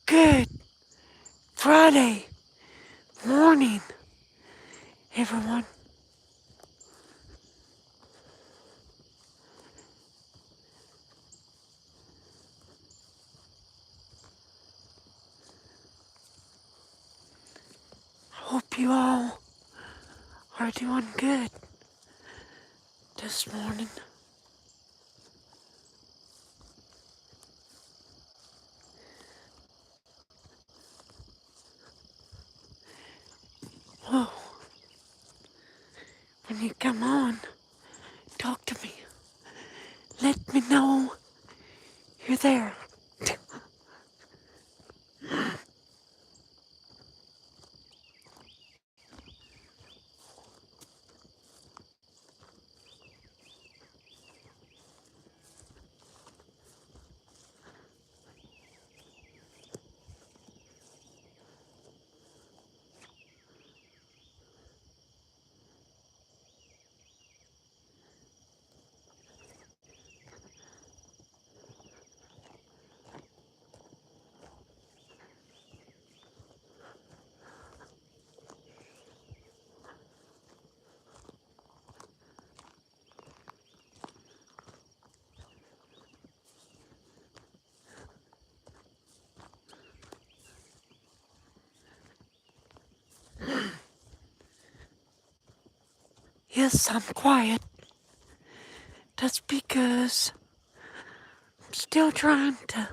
Good Friday morning, everyone. Hope you all are doing good this morning. Whoa, when you come on, talk to me. Let me know you're there. Yes, I'm quiet. That's because I'm still trying to,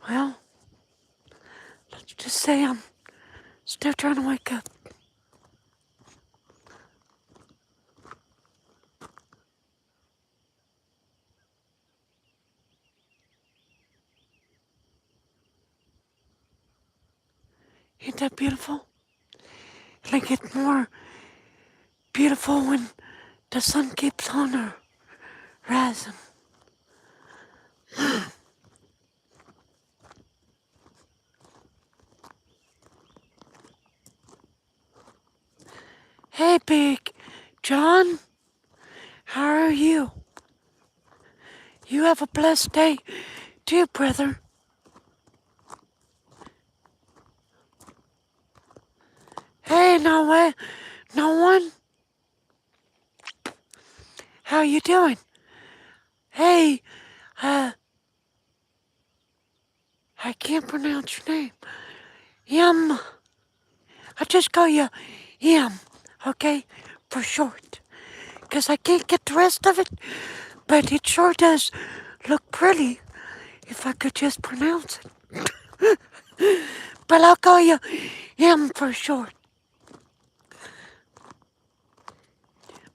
well, let's just say I'm still trying to wake up. Ain't that beautiful? It'll get more beautiful when the sun keeps on her rising. Hey, Big John, how are you? You have a blessed day, too, brother. Hey, no one? How you doing? Hey, I can't pronounce your name. Yum. I just call you Yum, okay, for short. 'Cause I can't get the rest of it, but it sure does look pretty if I could just pronounce it. But I'll call you Yum for short.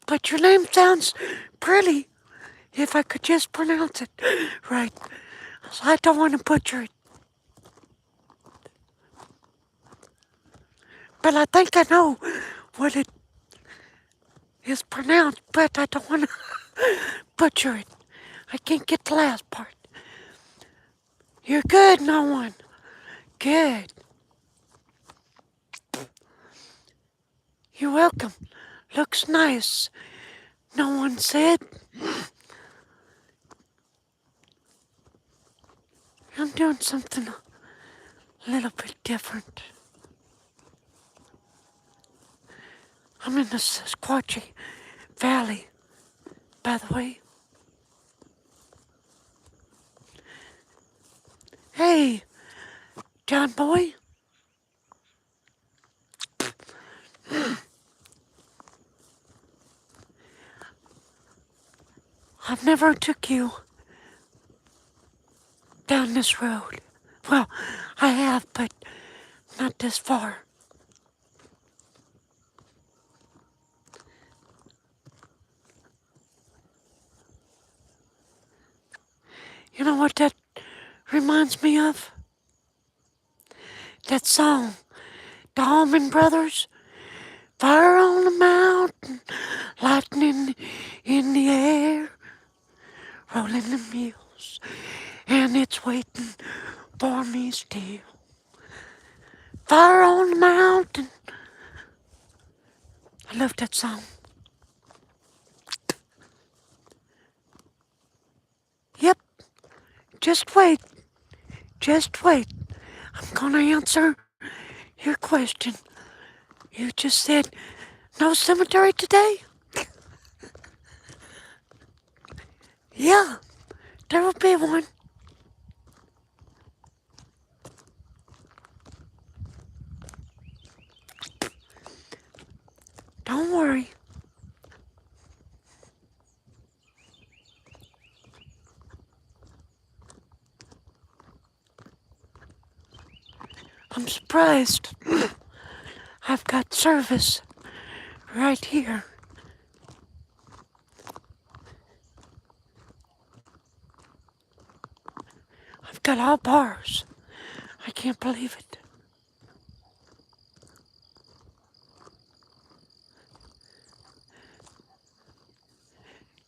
But your name sounds pretty if I could just pronounce it right. So I don't want to butcher it. But I think I know what it is pronounced, but I don't want to butcher it. I can't get the last part. You're good, no one. Good. You're welcome. Looks nice. No one said. I'm doing something a little bit different. I'm in the Sasquatchy Valley, by the way. Hey, John Boy. I've never took you down this road. Well, I have, but not this far. You know what that reminds me of? That song, the Allman Brothers. Fire on the mountain, lightning in the air, rolling the mills, and it's waiting for me still. Fire on the mountain. I love that song. Yep, just wait. Just wait. I'm gonna answer your question. You just said no cemetery today? Yeah, there will be one. Don't worry. I'm surprised. I've got service right here. I've got all bars. I can't believe it.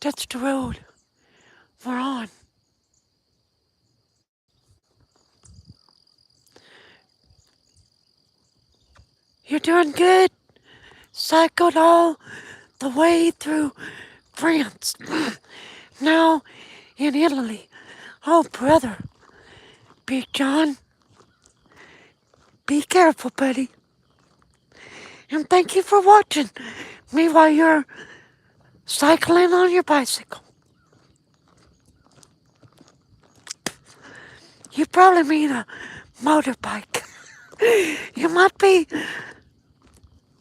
That's the road we're on. You're doing good. Cycled all the way through France. Now in Italy. Oh, brother. Big John, be careful, buddy. And thank you for watching me while you're cycling on your bicycle. You probably mean a motorbike. You might be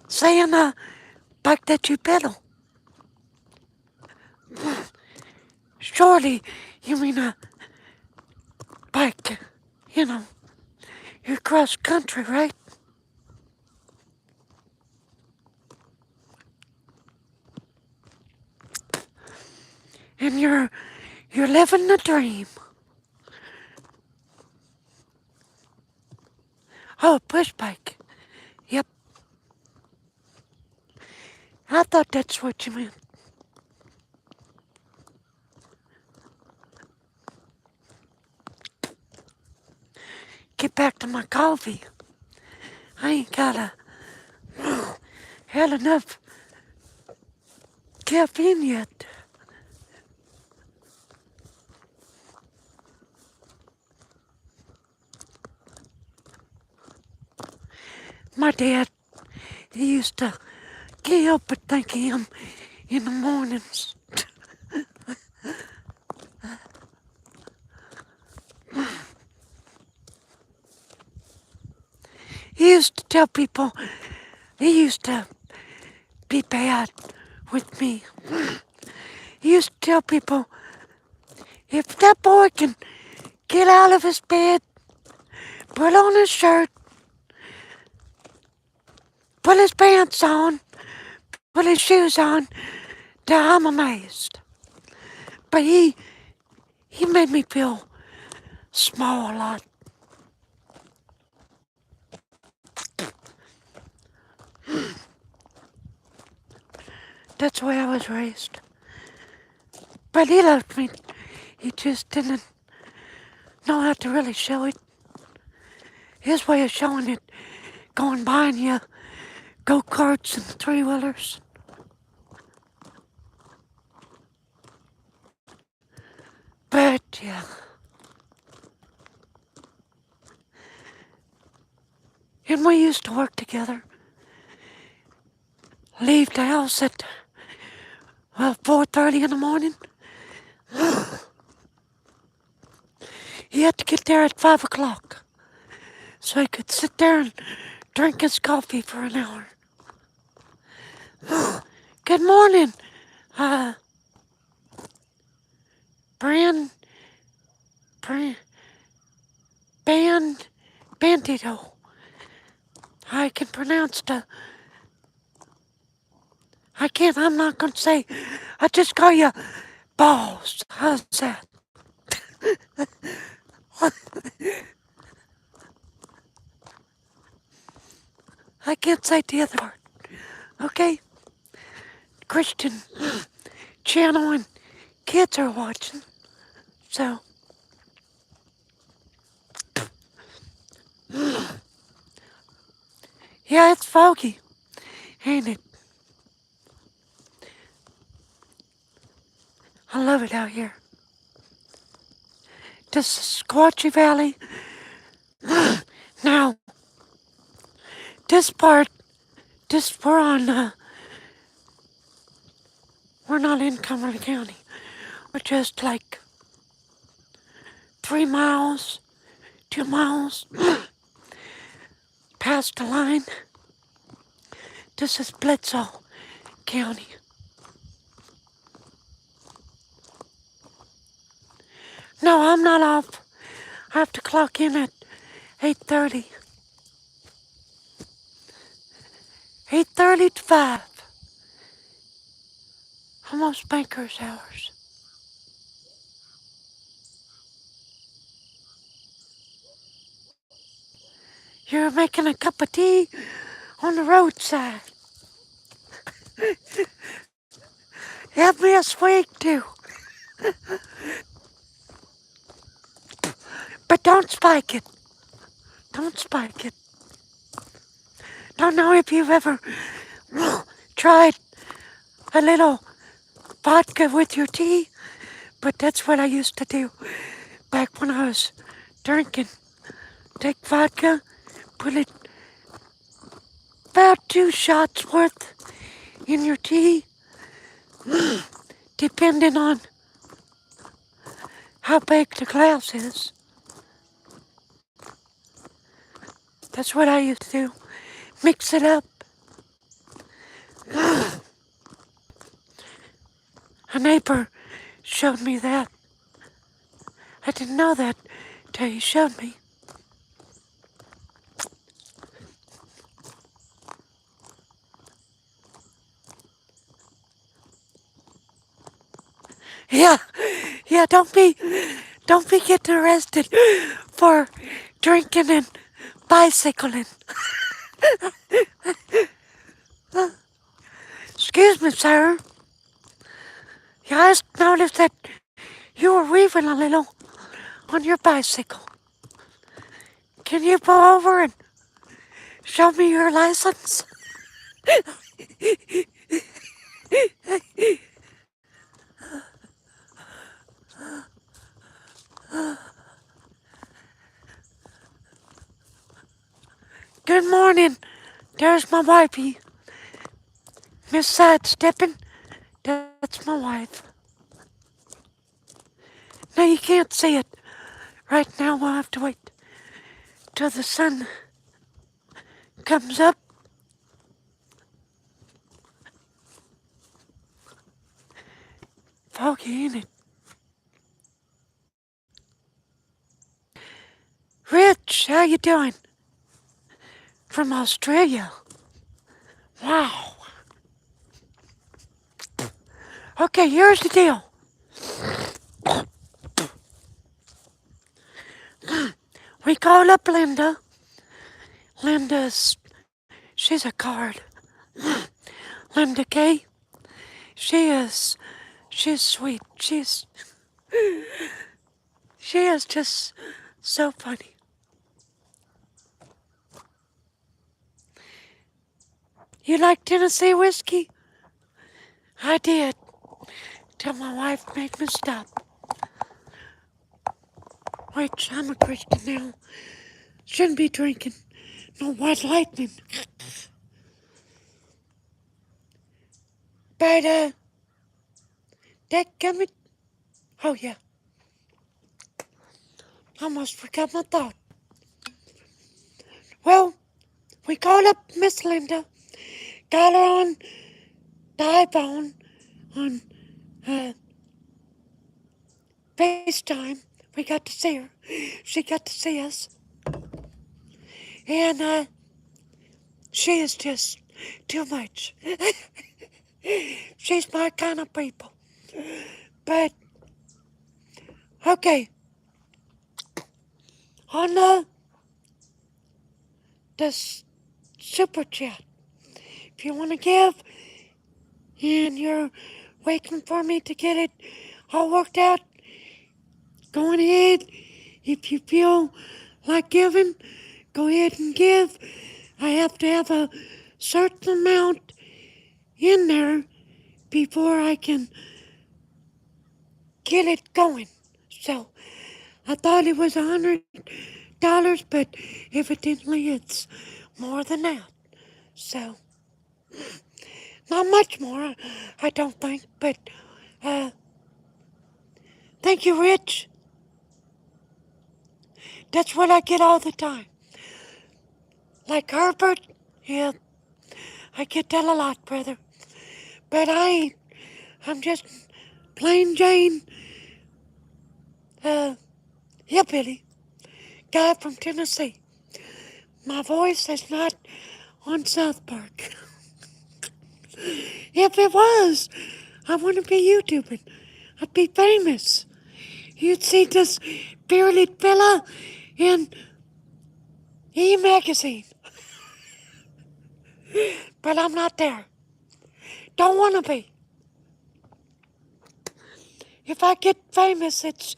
saying a bike that you pedal. Surely you mean a bike. You know, you're cross country, right? And you're living the dream. Oh, push bike. Yep. I thought that's what you meant. Get back to my coffee. I ain't had enough caffeine yet. My dad, he used to can't help but think of him in the mornings. He used to tell people he used to be bad with me. He used to tell people, if that boy can get out of his bed, put on his shirt, put his pants on, put his shoes on, then I'm amazed. But he made me feel small a lot. That's the way I was raised. But he loved me. He just didn't know how to really show it. His way of showing it, going buying you go-karts and three-wheelers. But yeah. And we used to work together. Leave the house at 4:30 in the morning. He had to get there at 5 o'clock so he could sit there and drink his coffee for an hour. Good morning, Brand, Bandito. I can pronounce I'm not gonna say, I just call you balls. How's that? I can't say the other word, okay? Christian channel and kids are watching, so. Yeah, it's foggy, ain't it? I love it out here. This Squatchy Valley this part, this we're on. We're not in Cumberland County. We're just like 3 miles, 2 miles past the line. This is Bledsoe County. No, I'm not off. I have to clock in at 8:30. 8:30 to 5. Almost banker's hours. You're making a cup of tea on the roadside. Have me a swig too. But don't spike it. Don't spike it. Don't know if you've ever tried a little vodka with your tea, but that's what I used to do back when I was drinking. Take vodka, put it about 2 shots worth in your tea, depending on how big the glass is. That's what I used to do. Mix it up. A neighbor showed me that. I didn't know that till he showed me. Yeah, yeah, don't be getting arrested for drinking and bicycling. Excuse me, sir. Yeah, I just noticed that you were weaving a little on your bicycle. Can you pull over and show me your license? Good morning. There's my wifey, Miss Sidesteppin. That's my wife. Now you can't see it. Right now we'll have to wait till the sun comes up. Foggy, ain't it? Rich, how you doing? From Australia. Wow. Okay, here's the deal. We called up Linda. She's a card. Linda K. She's sweet. She is just so funny. You like Tennessee whiskey? I did, till my wife made me stop. Which I'm a Christian now. Shouldn't be drinking no white lightning. But, that coming. Oh, yeah. Almost forgot my thought. Well, we called up Miss Linda, got her on the iPhone on FaceTime. We got to see her. She got to see us. And she is just too much. She's my kind of people. But, okay. On the super chat, if you want to give and you're waiting for me to get it all worked out, go on ahead. If you feel like giving, go ahead and give. I have to have a certain amount in there before I can get it going. So I thought it was $100, but evidently it's more than that. So, not much more, I don't think, but uh, thank you, Rich. That's what I get all the time. Like Herbert, yeah, I get that a lot, brother. But I ain't. I'm just plain Jane, uh, hillbilly guy from Tennessee. My voice is not on South Park. If it was, I wouldn't be YouTubing. I'd be famous. You'd see this bearded fella in E! Magazine. But I'm not there. Don't want to be. If I get famous, it's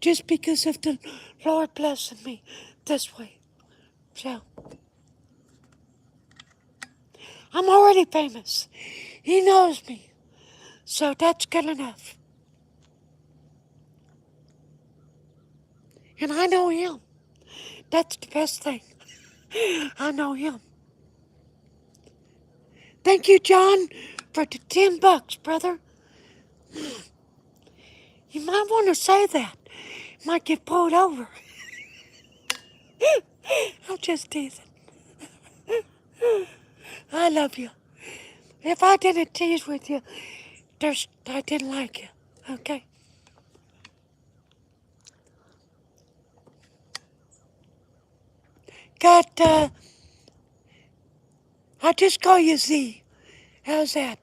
just because of the Lord blessing me this way. So, I'm already famous. He knows me. So that's good enough. And I know him. That's the best thing. I know him. Thank you, John, for the $10, brother. You might want to say that. Might get pulled over. I'm just teasing. I love you. If I didn't tease with you, I didn't like you. Okay? Got, I'll just call you Z. How's that?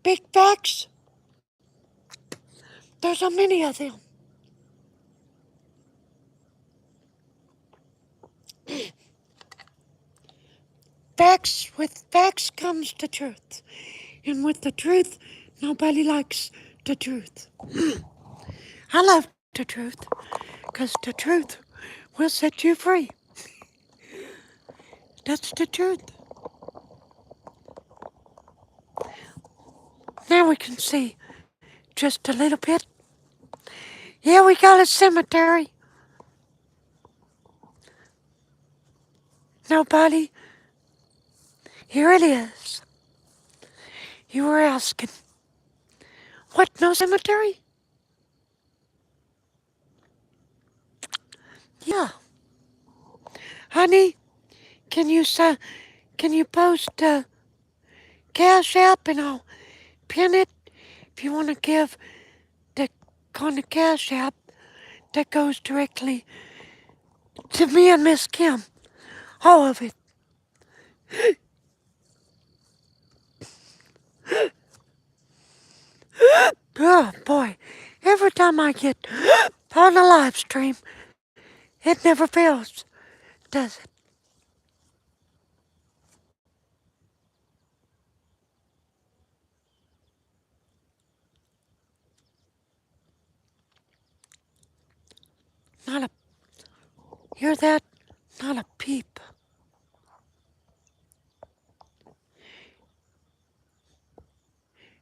Big facts? There's so many of them. With facts comes the truth. And with the truth, nobody likes the truth. I love the truth, because the truth will set you free. That's the truth. Now we can see just a little bit. Yeah, we got a cemetery. Nobody. Here it is. You were asking, what, no cemetery? Yeah. Honey, can you post Cash App and I'll pin it if you want to give the kind of Cash App that goes directly to me and Miss Kim. All of it. Oh boy, every time I get on a live stream, it never fails, does it? Not a, hear that? Not a peep.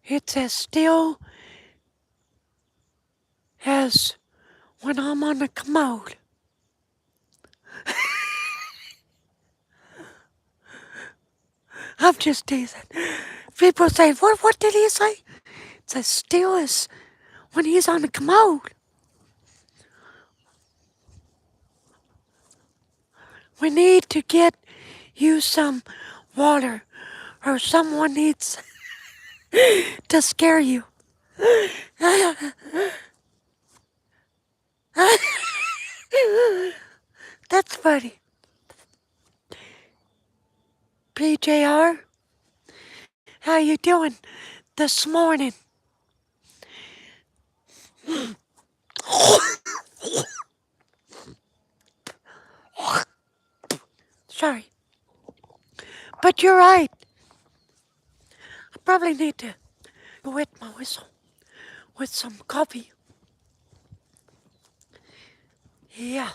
It's as still as when I'm on the commode. I'm just teasing. People say, what did he say? It's as still as when he's on the commode. We need to get you some water, or someone needs to scare you. That's funny. PJR, how you doing this morning? Sorry. But you're right. I probably need to wet my whistle with some coffee. Yeah.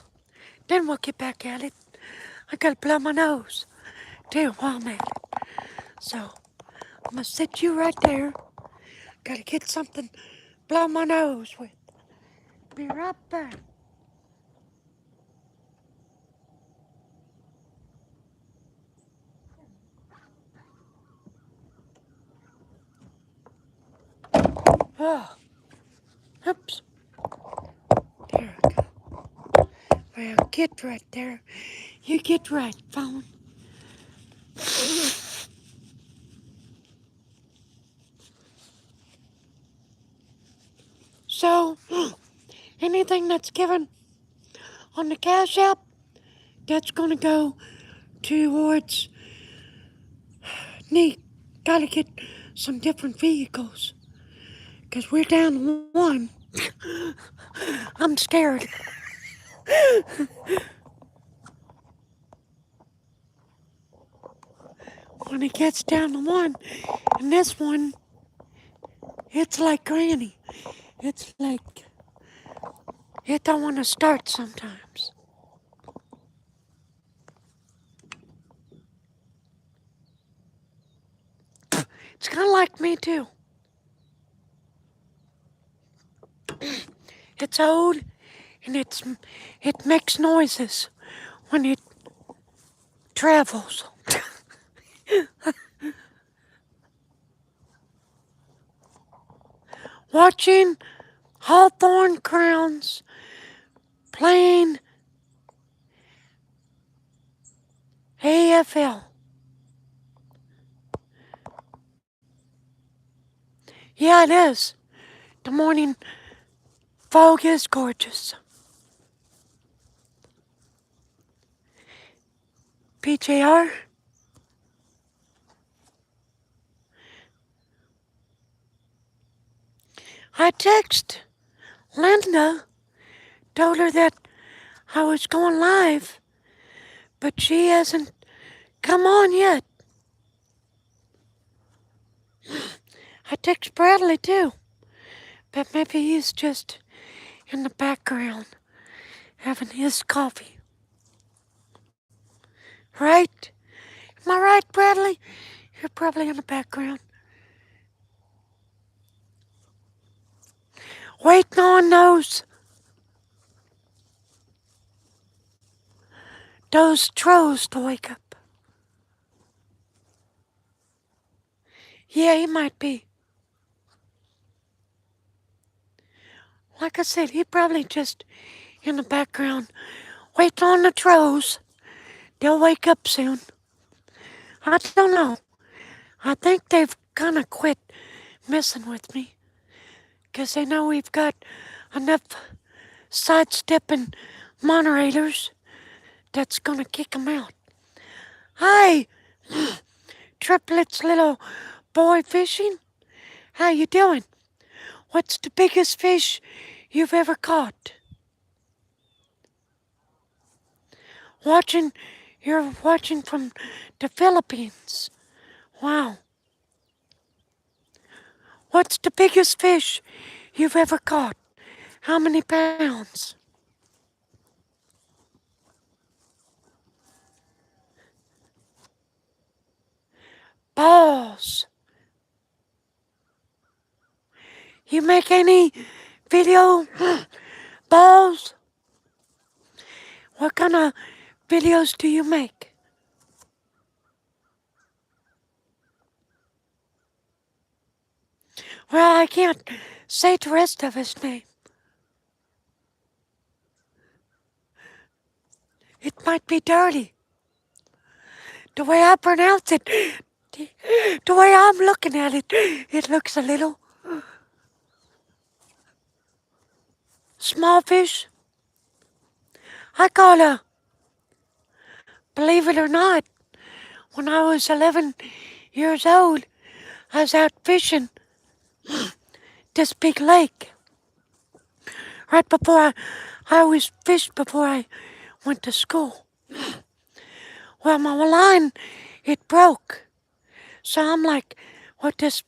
Then we'll get back at it. I gotta blow my nose, too, while I'm at it. So, I'm gonna sit you right there. Gotta get something to blow my nose with. Be right back. Oh, oops. There we go. Well, get right there. You get right, phone. So, anything that's given on the Cash App, that's gonna go towards Neat. Gotta get some different vehicles. Cause we're down to one. I'm scared. When it gets down to one, and this one, it's like Granny. It's like it don't want to start sometimes. It's kind of like me too. It's old, and it makes noises when it travels. Watching Hawthorne Crowns playing AFL. Yeah, it is. The morning fog is gorgeous. PJR, I text Linda, told her that I was going live, but she hasn't come on yet. I text Bradley too, but maybe he's just in the background having his coffee. Right? Am I right, Bradley? You're probably in the background. Waiting on those trolls to wake up. Yeah, he might be. Like I said, he probably just in the background waiting on the trolls. They'll wake up soon. I don't know. I think they've kind of quit messing with me. Because they know we've got enough sidestepping moderators that's gonna kick them out. Hi, Triplet's little boy fishing. How you doing? What's the biggest fish you've ever caught? You're watching from the Philippines. Wow. What's the biggest fish you've ever caught? How many pounds? Balls. You make any video balls? What kind of videos do you make? Well, I can't say the rest of his name. It might be dirty. The way I pronounce it, the way I'm looking at it, it looks a little small fish. I caught a, believe it or not, when I was 11 years old, I was out fishing this big lake. Right before I always fished before I went to school. Well, my line, it broke. So I'm like, what this,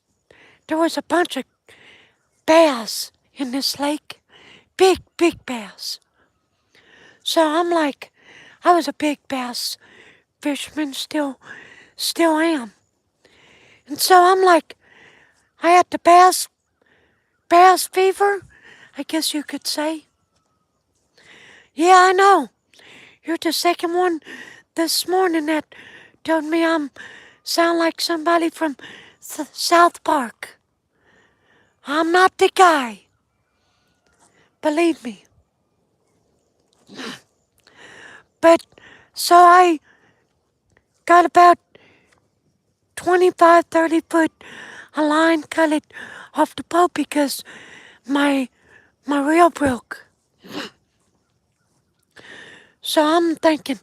there was a bunch of bass in this lake. Big, big bass. So I'm like, I was a big bass fisherman, still am. And so I'm like, I had the bass fever, I guess you could say. Yeah, I know. You're the second one this morning that told me I'm sound like somebody from South Park. I'm not the guy. Believe me. But so I got about 25, 30 foot a line cut it off the boat because my reel broke. So I'm thinking,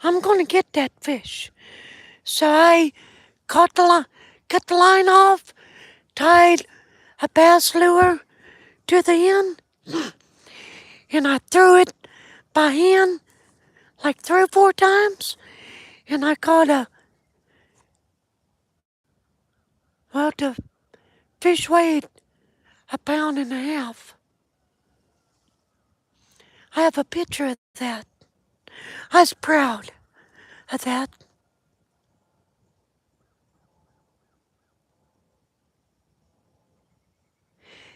I'm gonna get that fish. So I cut the line off, tied a bass lure to the end, and I threw it by hand like 3 or 4 times, and I caught the fish weighed a pound and a half. I have a picture of that. I was proud of that.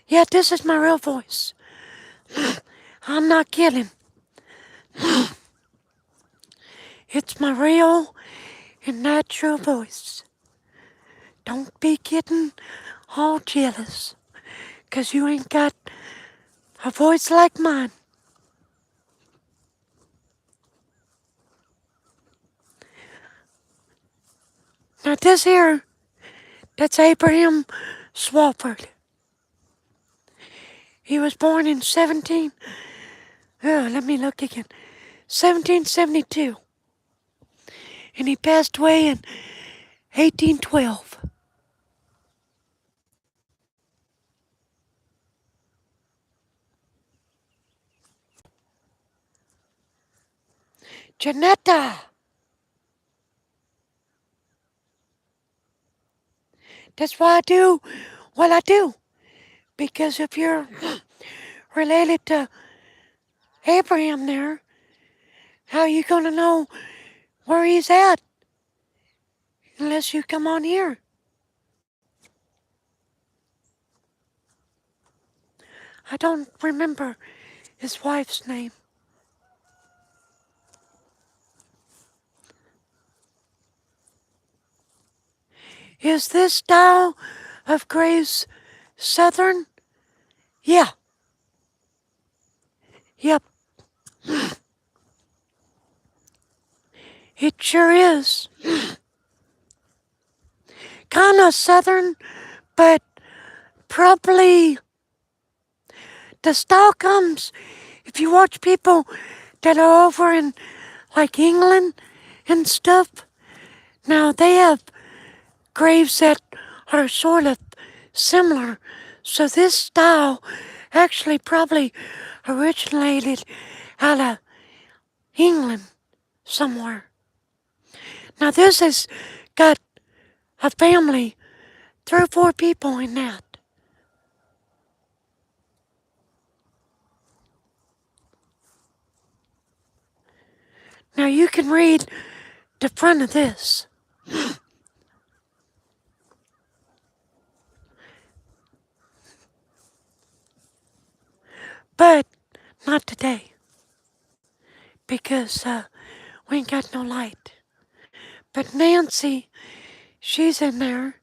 Yeah, this is my real voice. I'm not kidding. It's my real and natural voice. Don't be getting all jealous, 'cause you ain't got a voice like mine. Now this here, that's Abraham Swafford. He was born in let me look again, 1772. And he passed away in 1812. Janetta! That's why I do what I do. Because if you're related to Abraham there, how you gonna know where he's at unless you come on here? I don't remember his wife's name. Is this style of graves Southern? Yeah. Yep. It sure is. Kinda Southern, but probably the style comes if you watch people that are over in like England and stuff. Now they have graves that are sort of similar. So this style actually probably originated out of England somewhere. Now this has got a family, 3 or 4 people in that. Now you can read the front of this. But not today. Because we ain't got no light. But Nancy, she's in there.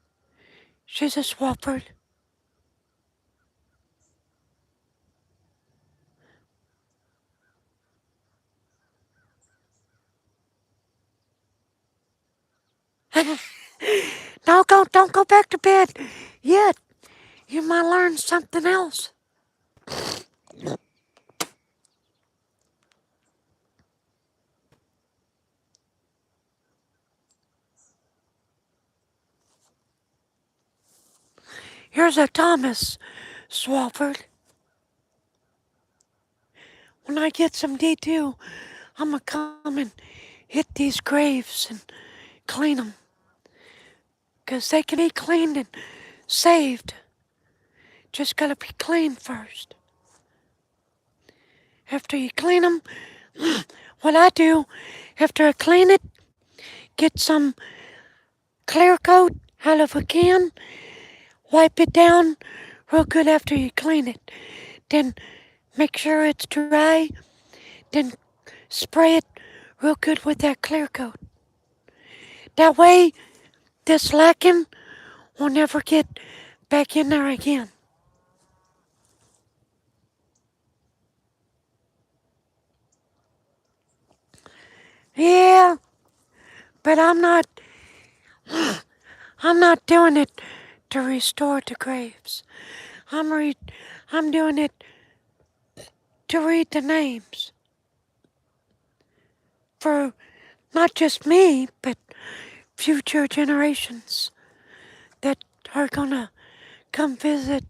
She's a Swafford. Don't go back to bed yet. You might learn something else. Here's a Thomas Swafford. When I get some D2, I'm gonna come and hit these graves and clean them. 'Cause they can be cleaned and saved. Just gotta be cleaned first. After you clean them, what I do, after I clean it, get some clear coat out of a can, wipe it down real good after you clean it. Then make sure it's dry, then spray it real good with that clear coat. That way, this lacking will never get back in there again. Yeah, but I'm not doing it to restore the graves. I'm re- I'm doing it to read the names for not just me, but future generations that are gonna come visit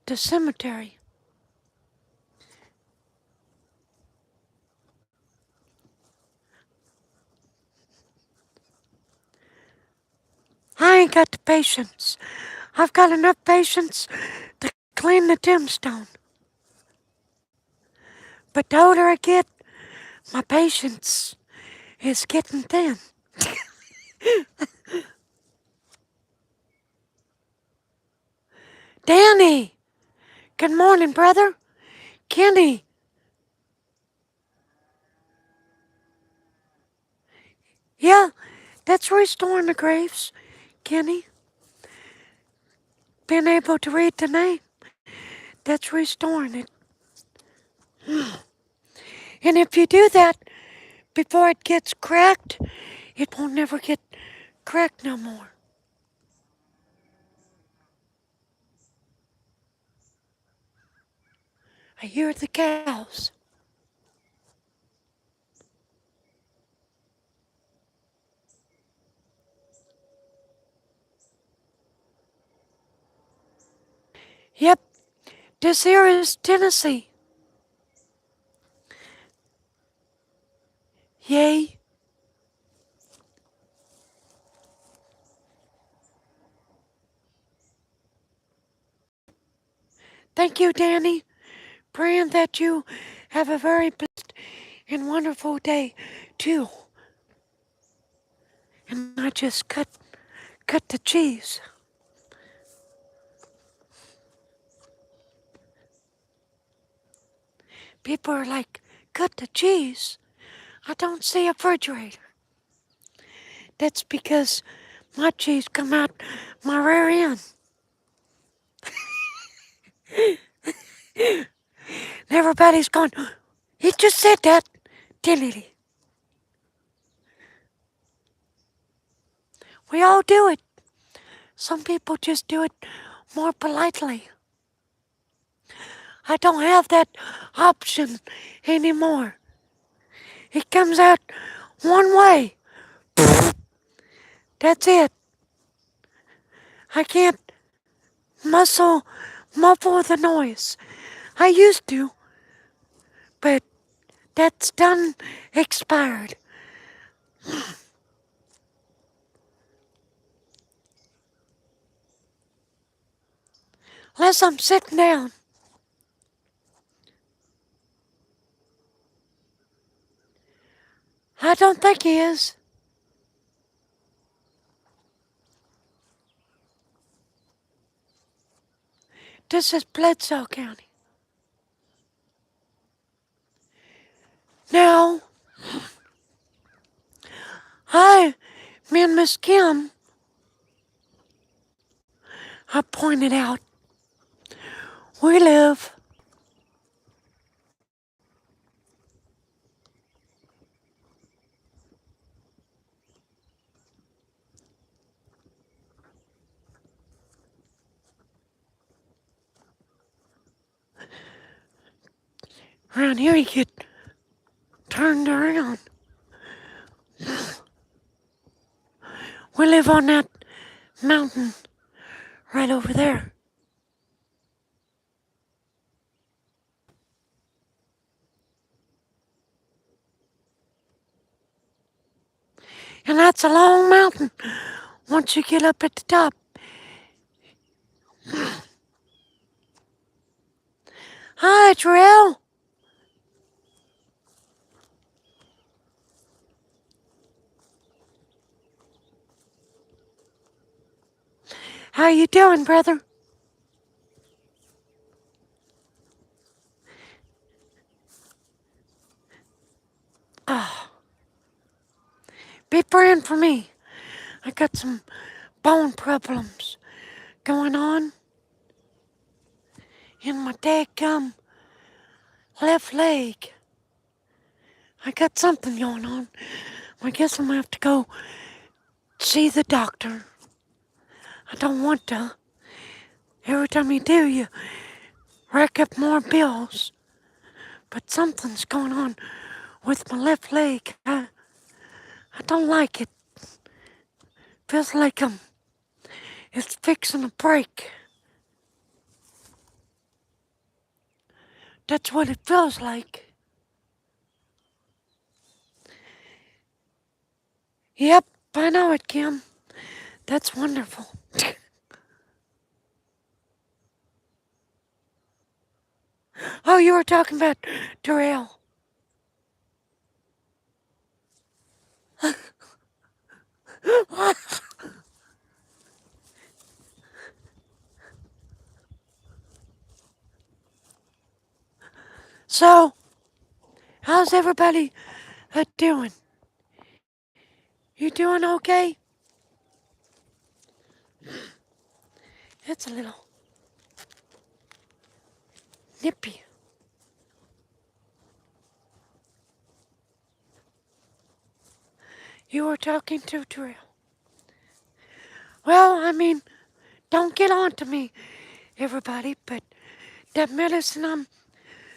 the cemetery. I ain't got the patience. I've got enough patience to clean the tombstone. But the older I get, my patience is getting thin. Danny! Good morning, brother. Kenny! Yeah, that's restoring the graves, Kenny. Being able to read the name, that's restoring it. And if you do that before it gets cracked, it won't never get cracked no more. I hear the cows. Yep, this here is Tennessee. Yay. Thank you, Danny. Praying that you have a very blessed and wonderful day, too. And I just cut the cheese. People are like, cut the cheese? I don't see a refrigerator. That's because my cheese come out my rear end. And everybody's going, he just said that, didn't he? We all do it. Some people just do it more politely. I don't have that option anymore. It comes out one way. That's it. I can't muffle the noise. I used to, but that's done expired. Unless I'm sitting down. I don't think he is. This is Bledsoe County. Now, me and Miss Kim, I pointed out, we live around here, you get turned around. We live on that mountain right over there. And that's a long mountain once you get up at the top. Hi, Terrell. How you doing, brother? Oh, be praying for me. I got some bone problems going on in my dadgum left leg. I got something going on. I guess I'm gonna have to go see the doctor. I don't want to. Every time you do, you rack up more bills. But something's going on with my left leg. I don't like it. Feels like it's fixing to break. That's what it feels like. Yep, I know it, Kim. That's wonderful. Oh, you were talking about Darrell. So, how's everybody doing? You doing okay? It's a little nippy. You were talking to Darrell. Well, I mean, don't get on to me, everybody, but that medicine I'm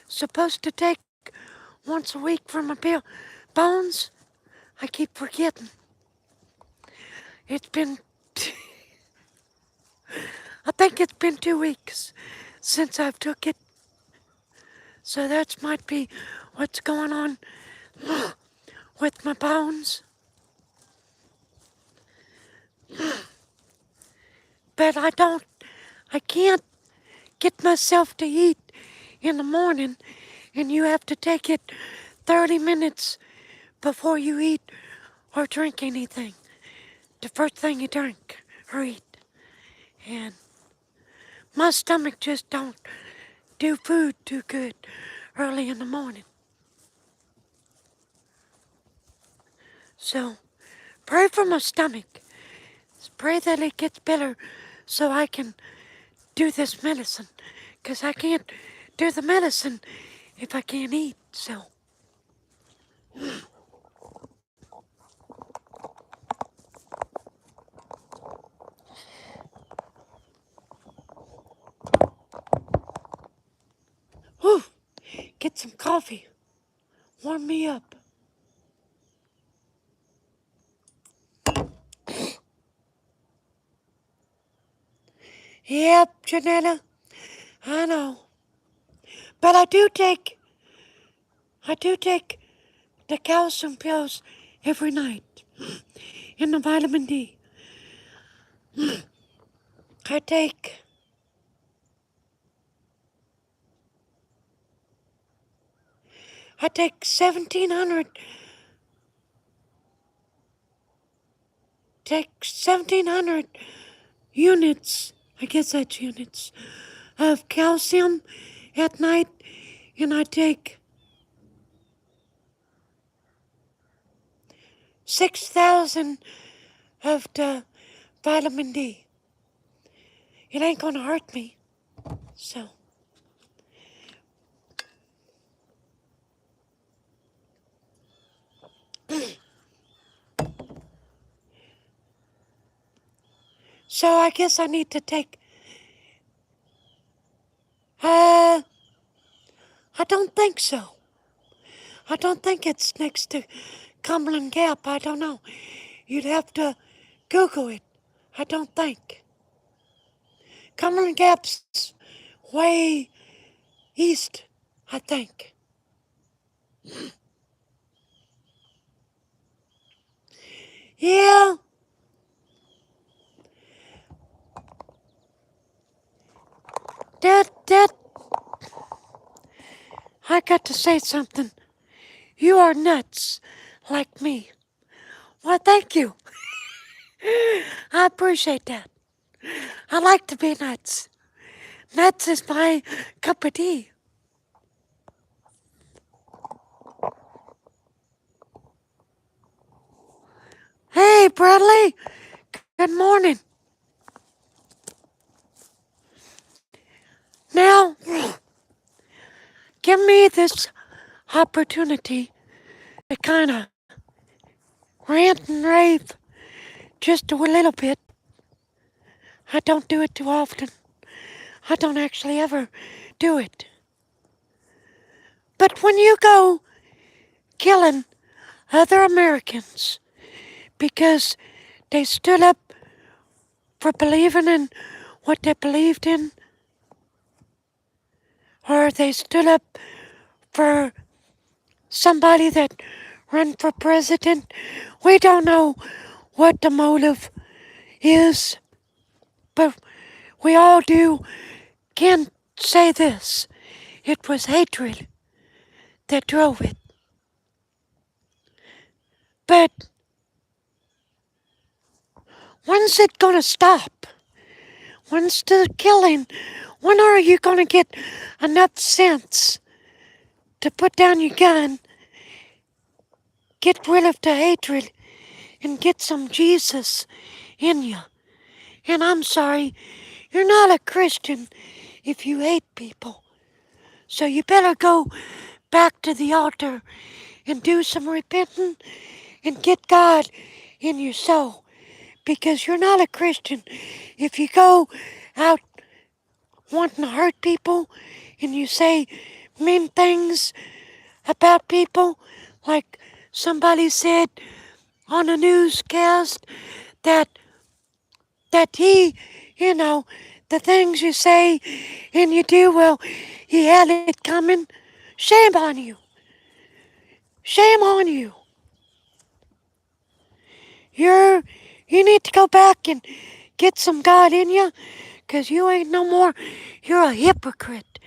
supposed to take once a week for my bones, I keep forgetting. It's been, I think it's been 2 weeks since I've took it. So that might be what's going on with my bones. But I can't get myself to eat in the morning, and you have to take it 30 minutes before you eat or drink anything. The first thing you drink or eat. And my stomach just don't do food too good early in the morning. So pray for my stomach. Pray that it gets better so I can do this medicine. Because I can't do the medicine if I can't eat. So, whew, get some coffee. Warm me up. Yep, Janetta, I know. But I do take the calcium pills every night. And the vitamin D. I take, I take 1,700 units, I guess that's units, of calcium at night, and I take 6,000 of the vitamin D. It ain't gonna hurt me. So, I guess I need to take, uh, I don't think so. I don't think it's next to Cumberland Gap. I don't know. You'd have to Google it. I don't think. Cumberland Gap's way east, I think. Yeah, that, I got to say something. You are nuts, like me. Well, thank you. I appreciate that. I like to be nuts. Nuts is my cup of tea. Hey, Bradley. Good morning. Now, give me this opportunity to kind of rant and rave just a little bit. I don't do it too often. I don't actually ever do it. But when you go killing other Americans because they stood up for believing in what they believed in, or they stood up for somebody that ran for president, we don't know what the motive is, but we all can say this. It was hatred that drove it. But when's it gonna stop? When's the killing? When are you gonna get enough sense to put down your gun, get rid of the hatred, and get some Jesus in you? And I'm sorry, you're not a Christian if you hate people. So you better go back to the altar and do some repenting and get God in your soul. Because you're not a Christian if you go out wanting to hurt people and you say mean things about people, like somebody said on a newscast that he, the things you say and you do, well, he had it coming. Shame on you. Shame on you. You need to go back and get some God in you, 'cause you ain't no more. You're a hypocrite,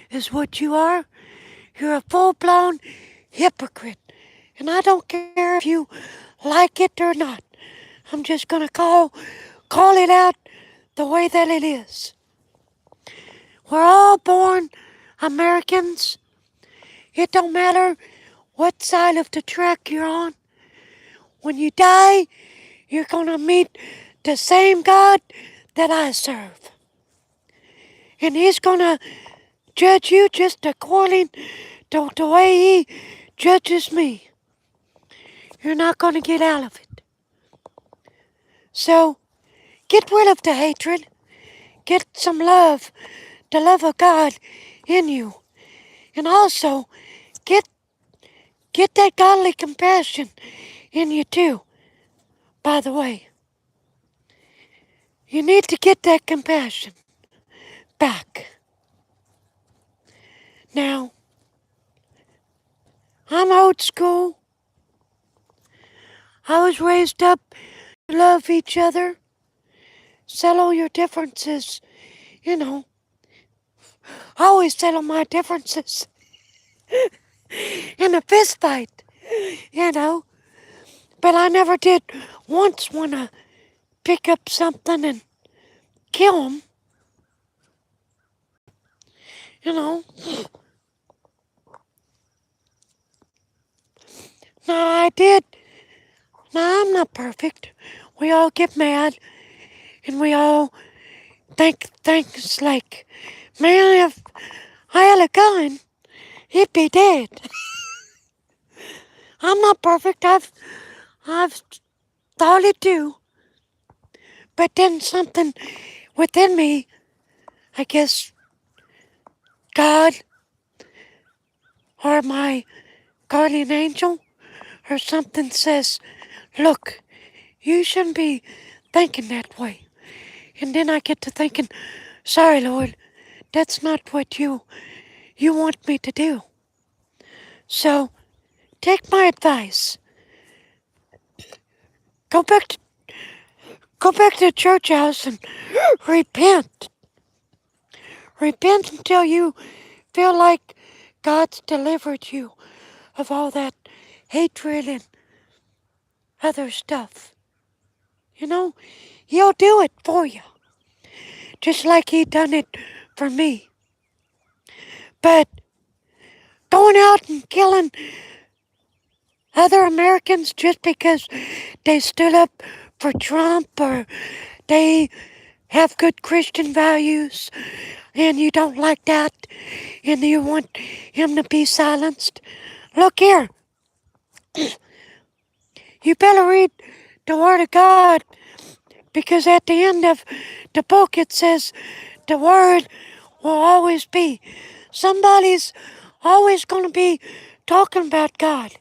is what you are. You're a full-blown hypocrite. And I don't care if you like it or not. I'm just gonna call it out the way that it is. We're all born Americans. It don't matter what side of the track you're on. When you die, you're gonna meet the same God that I serve. And he's gonna judge you just according to the way he judges me. You're not gonna get out of it. So, get rid of the hatred. Get some love, the love of God in you. And also, get that godly compassion in you too, by the way. You need to get that compassion back. Now, I'm old school. I was raised up to love each other, settle your differences, always settle my differences in a fist fight, But I never did once want to pick up something and kill him, No, I did. No, I'm not perfect. We all get mad, and we all think things like, man, if I had a gun, he'd be dead. I'm not perfect. I've thought it too. But then something within me, I guess God or my guardian angel or something says, look, you shouldn't be thinking that way. And then I get to thinking, sorry, Lord, that's not what you want me to do. So, take my advice. Go back to the church house and repent. Repent until you feel like God's delivered you of all that hatred and other stuff. He'll do it for you. Just like he done it for me. But going out and killing other Americans just because they stood up for Trump or they have good Christian values and you don't like that and you want him to be silenced. Look here. You better read the Word of God because at the end of the book it says the Word will always be. Somebody's always going to be talking about God.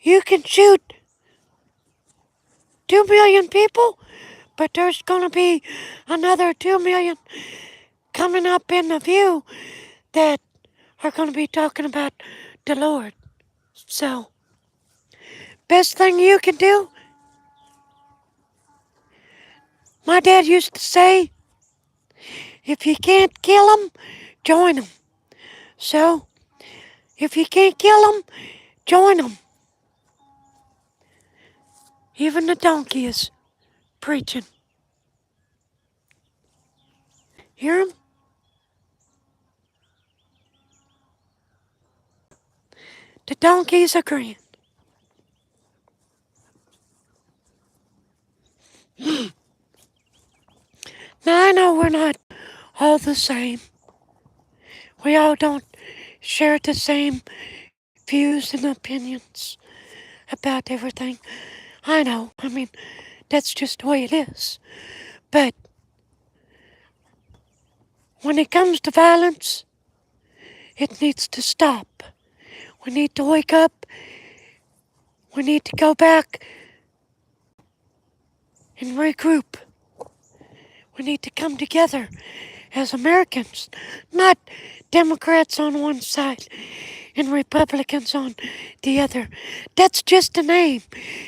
You can shoot 2 million people, but there's going to be another 2 million coming up in the view that are going to be talking about the Lord. So, best thing you can do, my dad used to say, if you can't kill 'em, join 'em. So, if you can't kill 'em, join 'em. Even the donkey is preaching. Hear 'em? The donkey's agreeing. Now, I know we're not all the same. We all don't share the same views and opinions about everything. I know, I mean, that's just the way it is. But when it comes to violence, it needs to stop. We need to wake up. We need to go back and regroup. We need to come together as Americans, not Democrats on one side and Republicans on the other. That's just a name,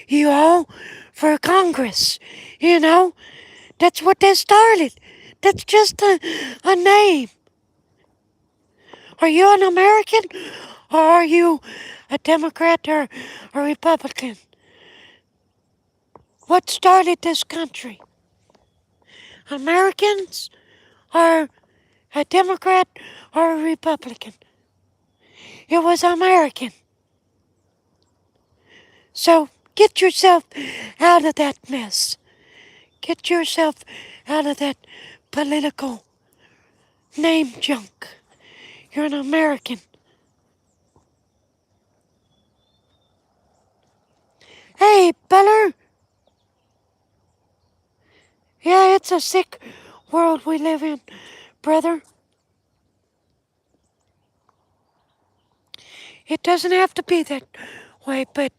you all, for Congress. You know, that's what they started. That's just a name. Are you an American or are you a Democrat or a Republican? What started this country? Americans or a Democrat or a Republican? It was American. So get yourself out of that mess. Get yourself out of that political name junk. You're an American. Hey, Beller. Yeah, it's a sick world we live in, brother. It doesn't have to be that way, but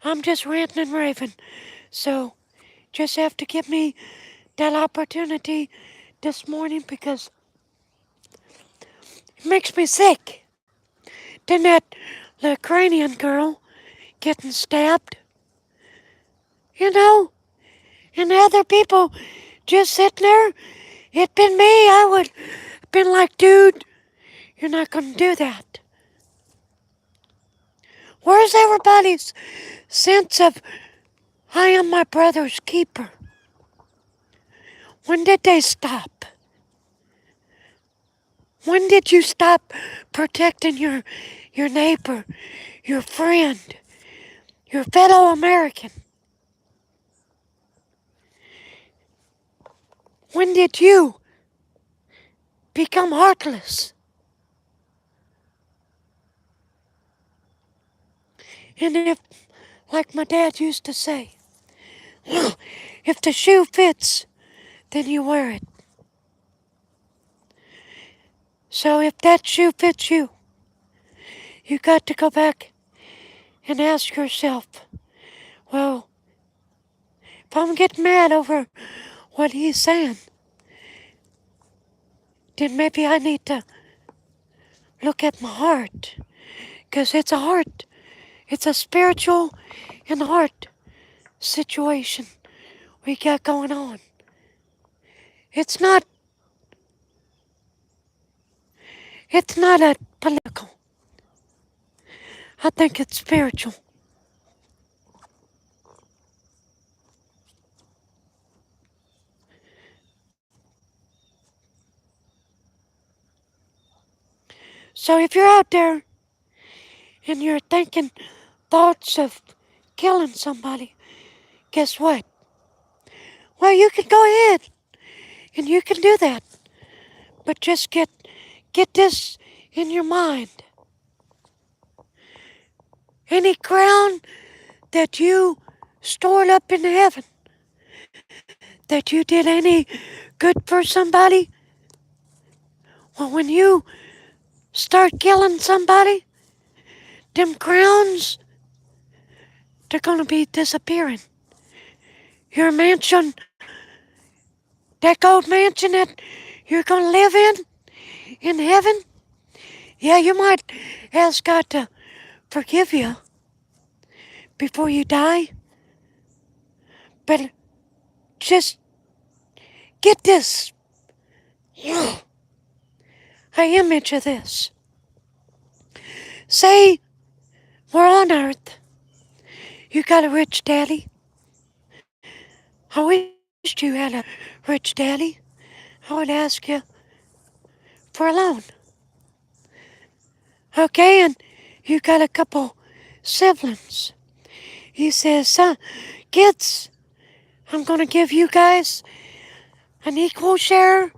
I'm just ranting and raving. So just have to give me that opportunity this morning because it makes me sick. Then that Ukrainian girl getting stabbed, you know, and the other people just sitting there. It'd been me, I would have been like, dude, you're not gonna do that. Where's everybody's sense of I am my brother's keeper? When did they stop? When did you stop protecting your neighbor, your friend, your fellow American? When did you become heartless? And if, like my dad used to say, if the shoe fits, then you wear it. So if that shoe fits you, you got to go back and ask yourself, well, if I'm getting mad over what he's saying, then maybe I need to look at my heart. Because it's a heart, it's a spiritual and heart situation we got going on. It's not a political. I think it's spiritual. So if you're out there and you're thinking thoughts of killing somebody, guess what? Well, you can go ahead and you can do that. But just get this in your mind. any crown that you stored up in heaven, that you did any good for somebody, well, when you start killing somebody, them crowns, they're gonna be disappearing. Your mansion, that gold mansion that you're gonna live in heaven, yeah, you might ask God to forgive you before you die, but just get this an image of this. Say we're on earth. You got a rich daddy. I wished you had a rich daddy. I would ask you for a loan. Okay, and you got a couple siblings. He says, son, kids, I'm gonna give you guys an equal share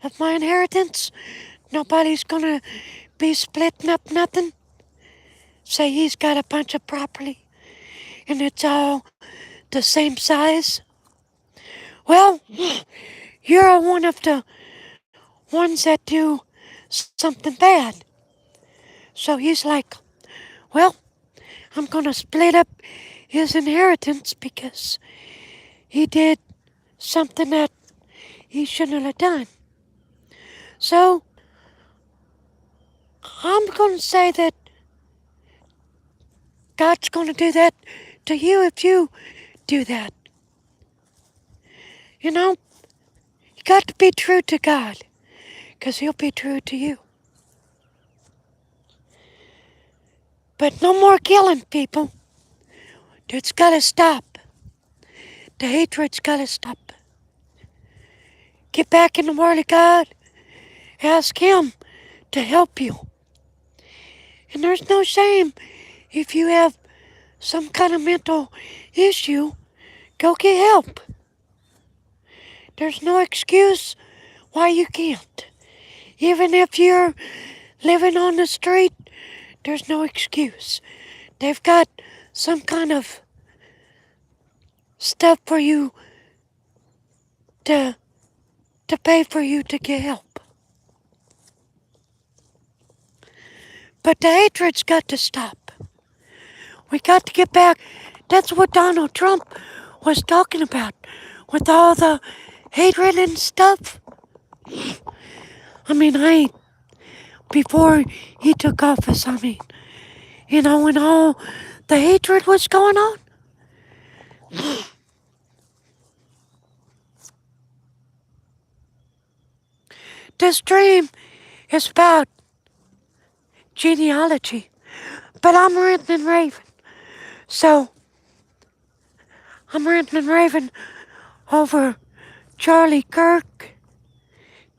of my inheritance. Nobody's gonna be splitting up nothing. Say he's got a bunch of property and it's all the same size. Well, you're one of the ones that do something bad. So he's like, well, I'm gonna split up his inheritance because he did something that he shouldn't have done. So I'm gonna say that God's gonna do that to you if you do that. You know, you got to be true to God, because He'll be true to you. But no more killing, people. It's gotta stop. The hatred's gotta stop. Get back in the Word of God. Ask Him to help you. And there's no shame if you have some kind of mental issue, go get help. There's no excuse why you can't. Even if you're living on the street, there's no excuse. They've got some kind of stuff for you to pay for you to get help. But the hatred's got to stop. We got to get back. That's what Donald Trump was talking about with all the hatred and stuff. I mean, before he took office, when all the hatred was going on, this dream is about genealogy. But I'm ranting and raving. So, I'm ranting and raving over Charlie Kirk.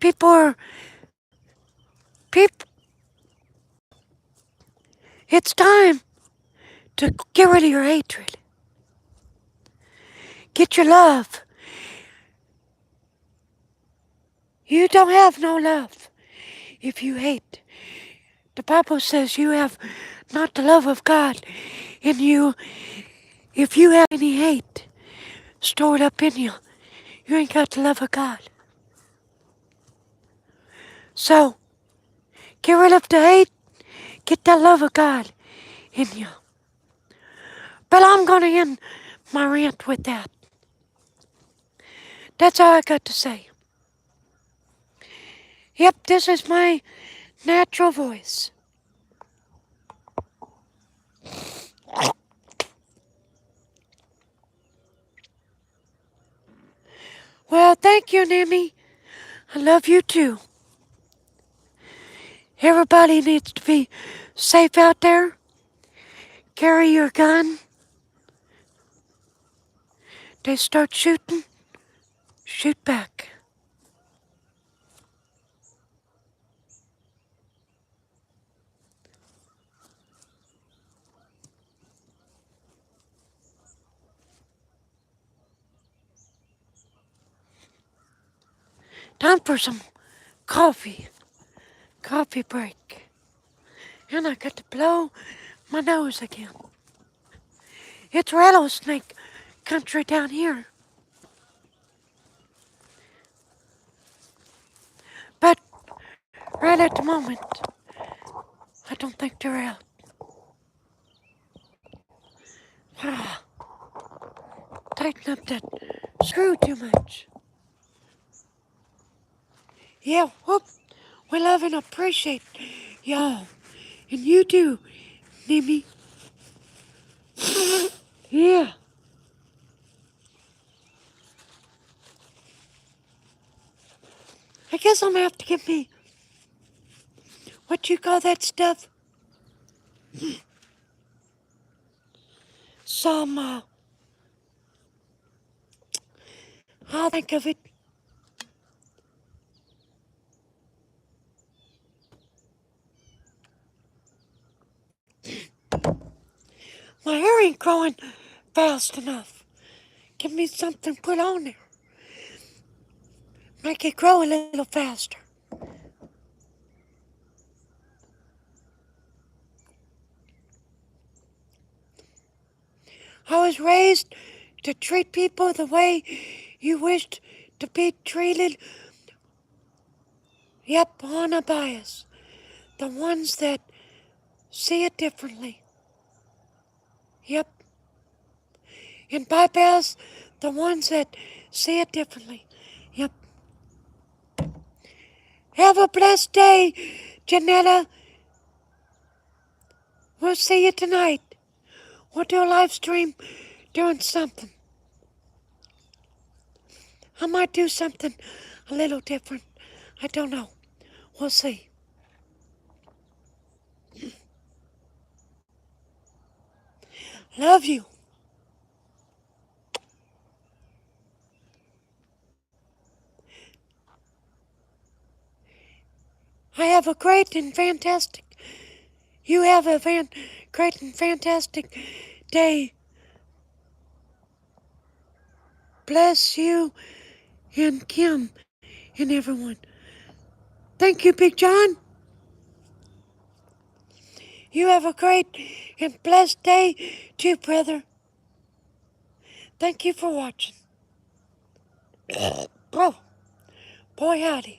People are, people, it's time to get rid of your hatred. Get your love. You don't have no love if you hate. The Bible says you have not the love of God in you. If you have any hate stored up in you, you ain't got the love of God. So, get rid of the hate, get the love of God in you. But I'm gonna end my rant with that. That's all I got to say. Yep, this is my natural voice. Well, thank you, Nimmy. I love you too. Everybody needs to be safe out there. Carry your gun. They start shooting, shoot back. Time for some coffee. Coffee break. And I got to blow my nose again. It's rattlesnake country down here. But right at the moment, I don't think they're out. Ah, tighten up that screw too much. Yeah, whoop. We love and appreciate y'all. And you too, Nimmy. Yeah. I guess I'm gonna have to give me, what you call that stuff? Some, I'll think of it. My hair ain't growing fast enough. Give me something put on there. Make it grow a little faster. I was raised to treat people the way you wished to be treated. Yep, on a bias. The ones that see it differently. Yep. And bypass the ones that see it differently. Yep. Have a blessed day, Janetta. We'll see you tonight. We'll do a live stream doing something. I might do something a little different. I don't know. We'll see. Love you. I have a great and fantastic. You have a great and fantastic day. Bless you and Kim and everyone. Thank you, Big John. You have a great and blessed day too, brother. Thank you for watching. Oh, boy howdy.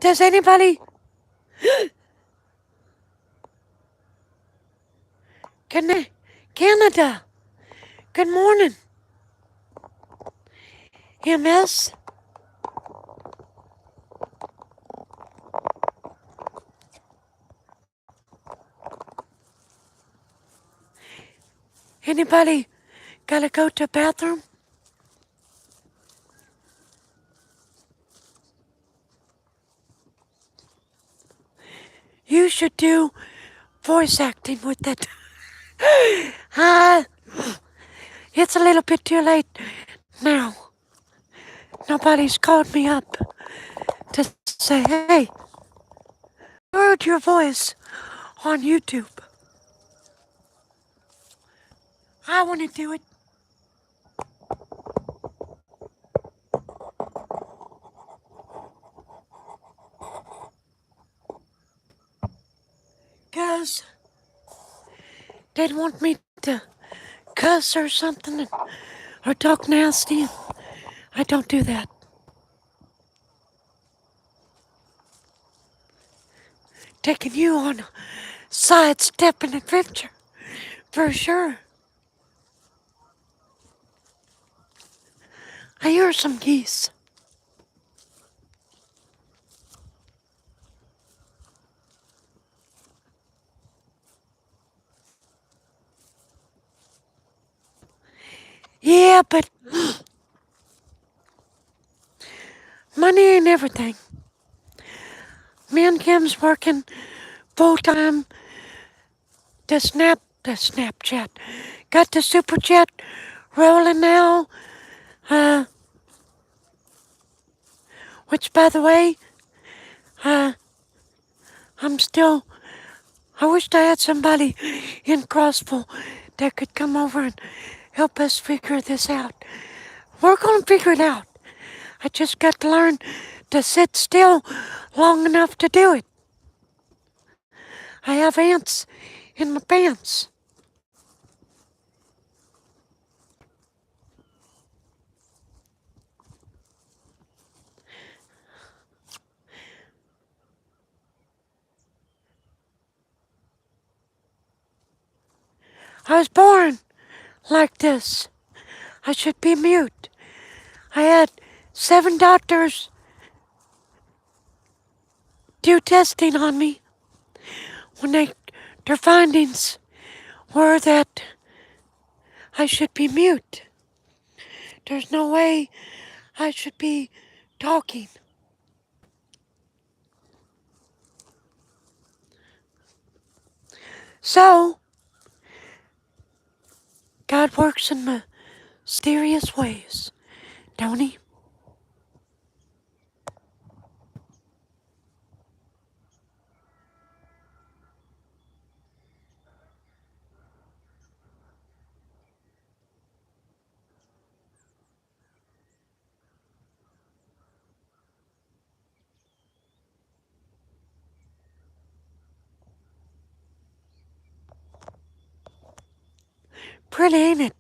Does anybody... Canada, good morning. MS? Anybody gotta go to the bathroom? You should do voice acting with that. It's a little bit too late now. Nobody's called me up to say, hey, heard your voice on YouTube. I want to do it. Cause they'd want me to cuss or something or talk nasty. I don't do that. Taking you on a sidestepping adventure, for sure. I hear some geese. Yeah, but money ain't everything. Me and Kim's working full time. The Snapchat. Got the super chat rolling now. Which, by the way, I'm still. I wished I had somebody in Crossville that could come over and help us figure this out. We're gonna figure it out. I just got to learn to sit still long enough to do it. I have ants in my pants. I was born like this. I should be mute. I had 7 doctors do testing on me when their findings were that I should be mute. There's no way I should be talking. So, God works in mysterious ways, don't he? Pretty, ain't it?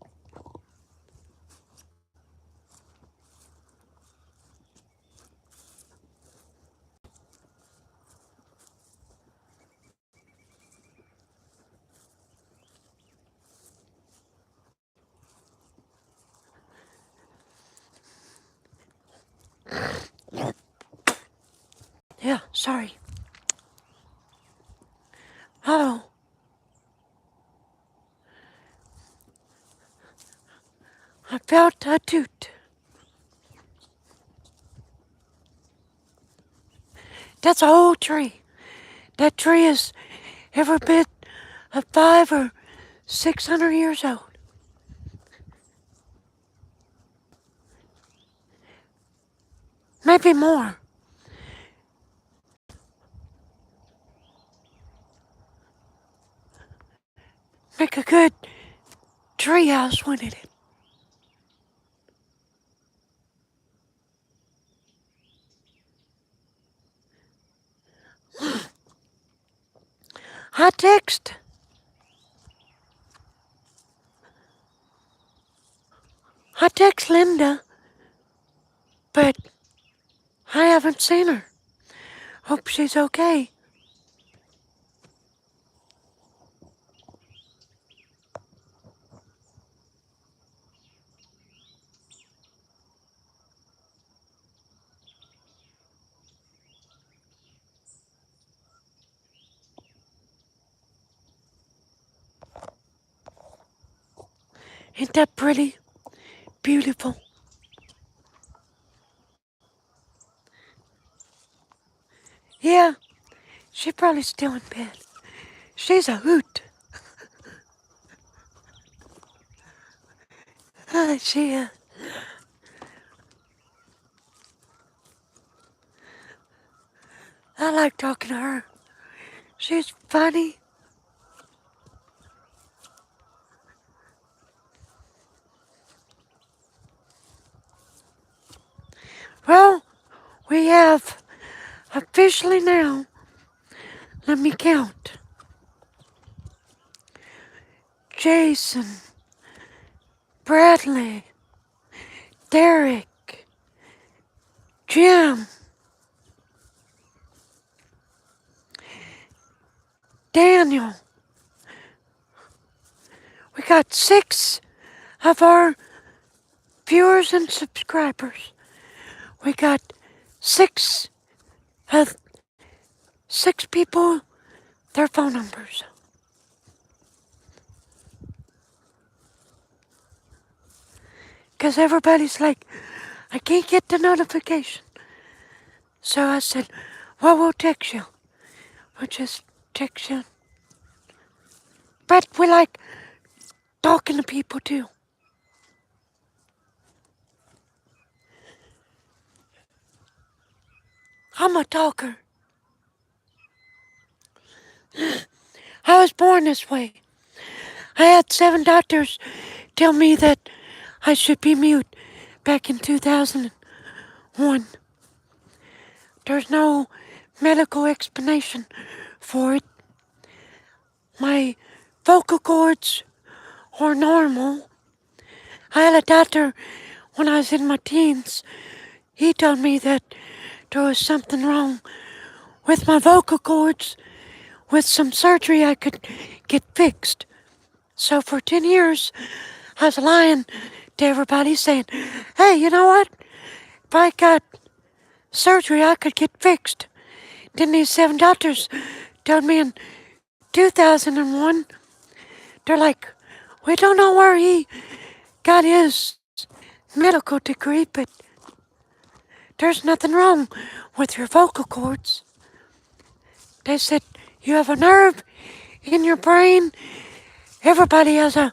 Yeah, sorry. Oh, I felt a toot. That's a whole tree. That tree is every bit of 500 or 600 years old. Maybe more. Make a good tree house, wouldn't it? I text. I text Linda, but I haven't seen her. Hope she's okay. Ain't that pretty? Beautiful. Yeah, she's probably still in bed. She's a hoot. She, I like talking to her. She's funny. Well, we have officially now, let me count. Jason, Bradley, Derek, Jim, Daniel. We got 6 of our viewers and subscribers. We got 6 of 6 people, their phone numbers. Because everybody's like, I can't get the notification. So I said, well, we'll text you. We'll just text you. But we like talking to people too. I'm a talker. I was born this way. I had 7 doctors tell me that I should be mute back in 2001. One, there's no medical explanation for it. My vocal cords are normal. I had a doctor when I was in my teens. He told me that there was something wrong with my vocal cords. With some surgery, I could get fixed. So for 10 years, I was lying to everybody saying, hey, you know what? If I got surgery, I could get fixed. Then these 7 doctors told me in 2001, they're like, we don't know where he got his medical degree, but there's nothing wrong with your vocal cords. They said, you have a nerve in your brain. Everybody has a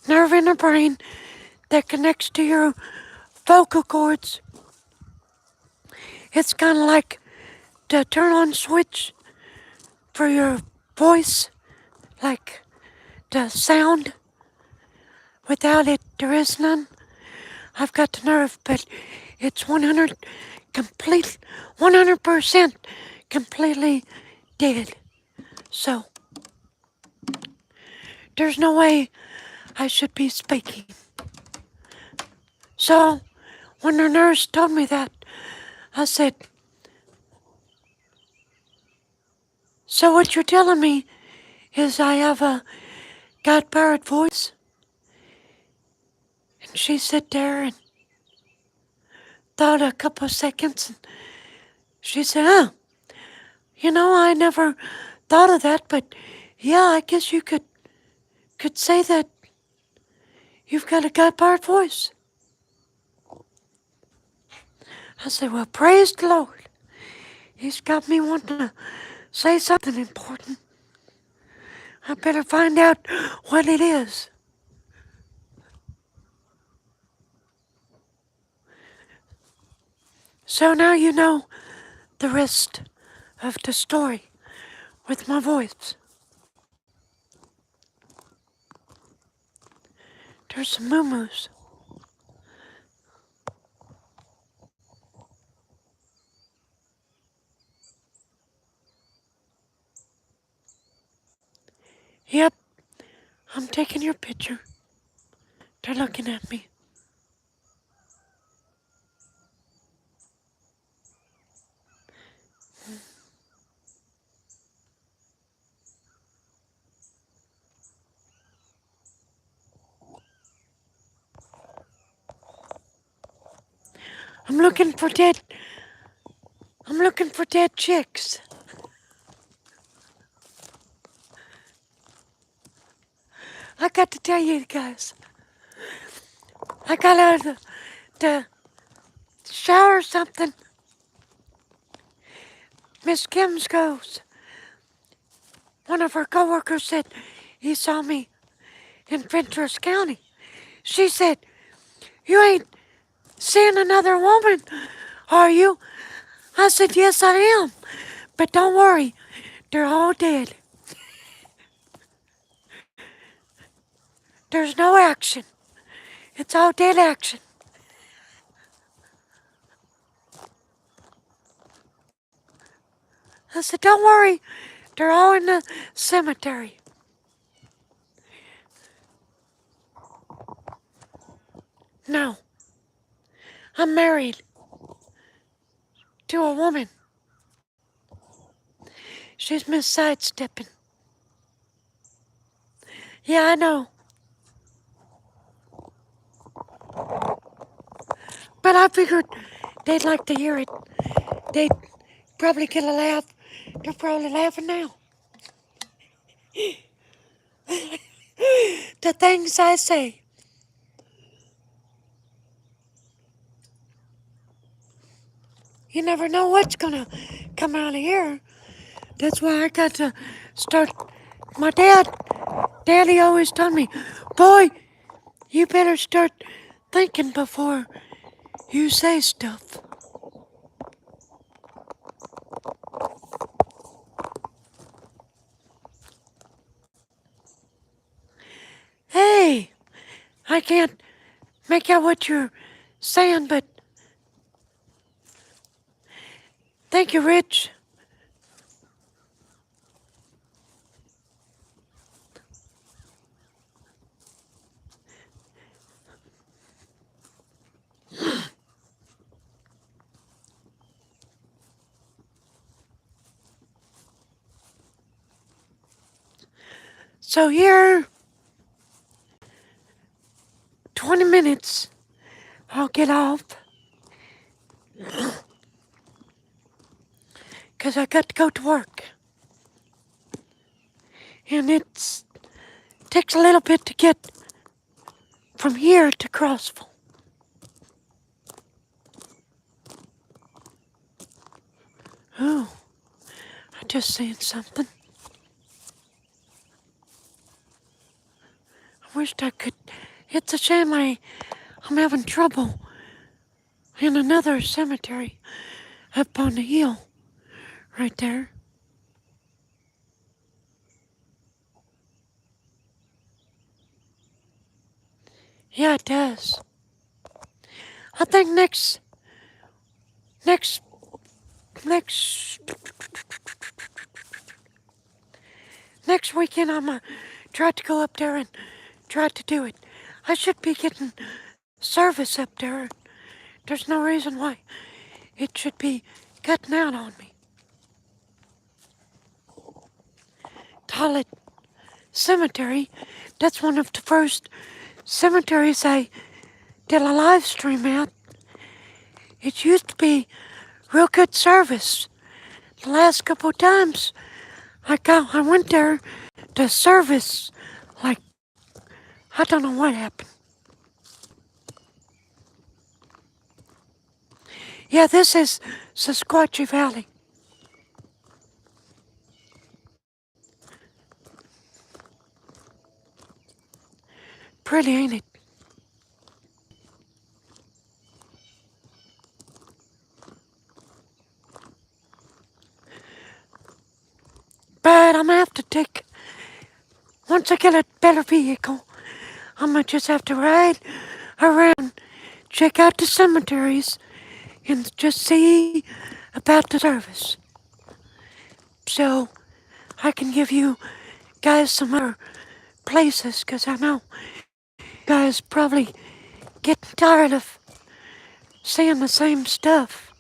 nerve in their brain that connects to your vocal cords. It's kind of like the turn on switch for your voice, like the sound. Without it, there is none. I've got the nerve, but it's 100% completely dead. So, there's no way I should be speaking. So, when the nurse told me that, I said, so what you're telling me is I have a God-powered voice? And she sat there and thought a couple of seconds, and she said, oh, I never thought of that, but yeah, I guess you could say that you've got a God-powered voice. I said, well, praise the Lord. He's got me wanting to say something important. I better find out what it is. So now you know the rest of the story with my voice. There's some moo-moos. Yep, I'm taking your picture. They're looking at me. I'm looking for dead chicks. I got to tell you guys, I got out of the shower or something. Miss Kim's goes. One of her coworkers said he saw me in Ventress County. She said, you ain't seeing another woman, are you? I said, yes, I am. But don't worry, they're all dead. There's no action. It's all dead action. I said, don't worry, they're all in the cemetery. No, I'm married to a woman. She's Miss Sidesteppin. Yeah, I know. But I figured they'd like to hear it. They'd probably get a laugh. They're probably laughing now. The things I say. You never know what's gonna come out of here. That's why I got to start. My daddy always told me, boy, you better start thinking before you say stuff. Hey, I can't make out what you're saying, but Thank you, Rich. So here, 20 minutes, I'll get off. Because I got to go to work. And it takes a little bit to get from here to Crossville. Oh, I just seen something. I wished I could. It's a shame I'm having trouble in another cemetery up on the hill right there. Yeah, it does. I think next next next weekend I'm gonna try to go up there and try to do it. I should be getting service up there. There's no reason why it should be cutting out on me. Toilet Cemetery, that's one of the first cemeteries I did a live stream at. It used to be real good service. The last couple of times I went there to service, like, I don't know what happened. Yeah, this is Sasquatchy Valley. Pretty, ain't it? But I'm gonna have to take, once I get a better vehicle, I'm gonna just have to ride around, check out the cemeteries, and just see about the service. So I can give you guys some other places, because I know you guys probably getting tired of seeing the same stuff.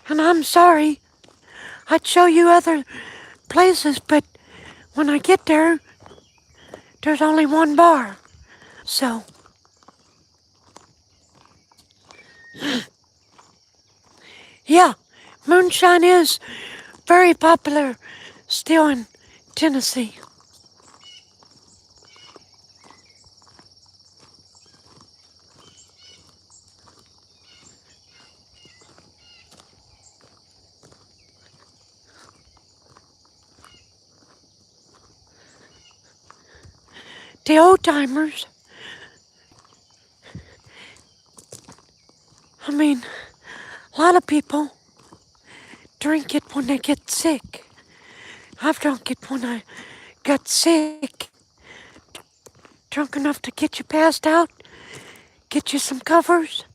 And I'm sorry, I'd show you other places, but when I get there, there's only one bar. So, yeah, moonshine is very popular still in Tennessee. The old timers, I mean, a lot of people drink it when they get sick. I've drunk it when I got sick. Drunk enough to get you passed out, get you some covers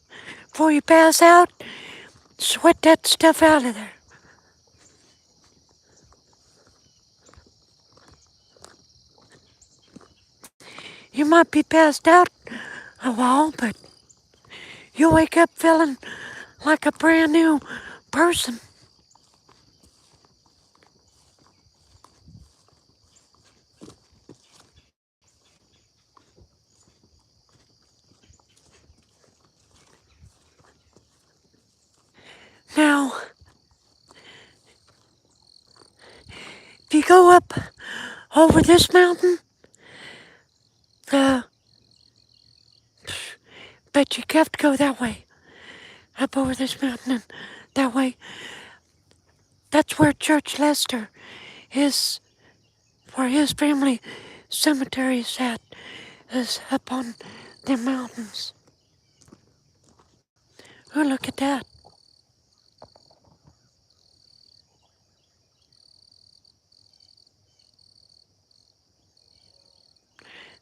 before you pass out, sweat that stuff out of there. You might be passed out a while, but you wake up feeling like a brand new person. Now, if you go up over this mountain, the but you have to go that way. Up over this mountain and that way. That's where Church Lester is, where his family cemetery is at, is up on the mountains. Oh, look at that.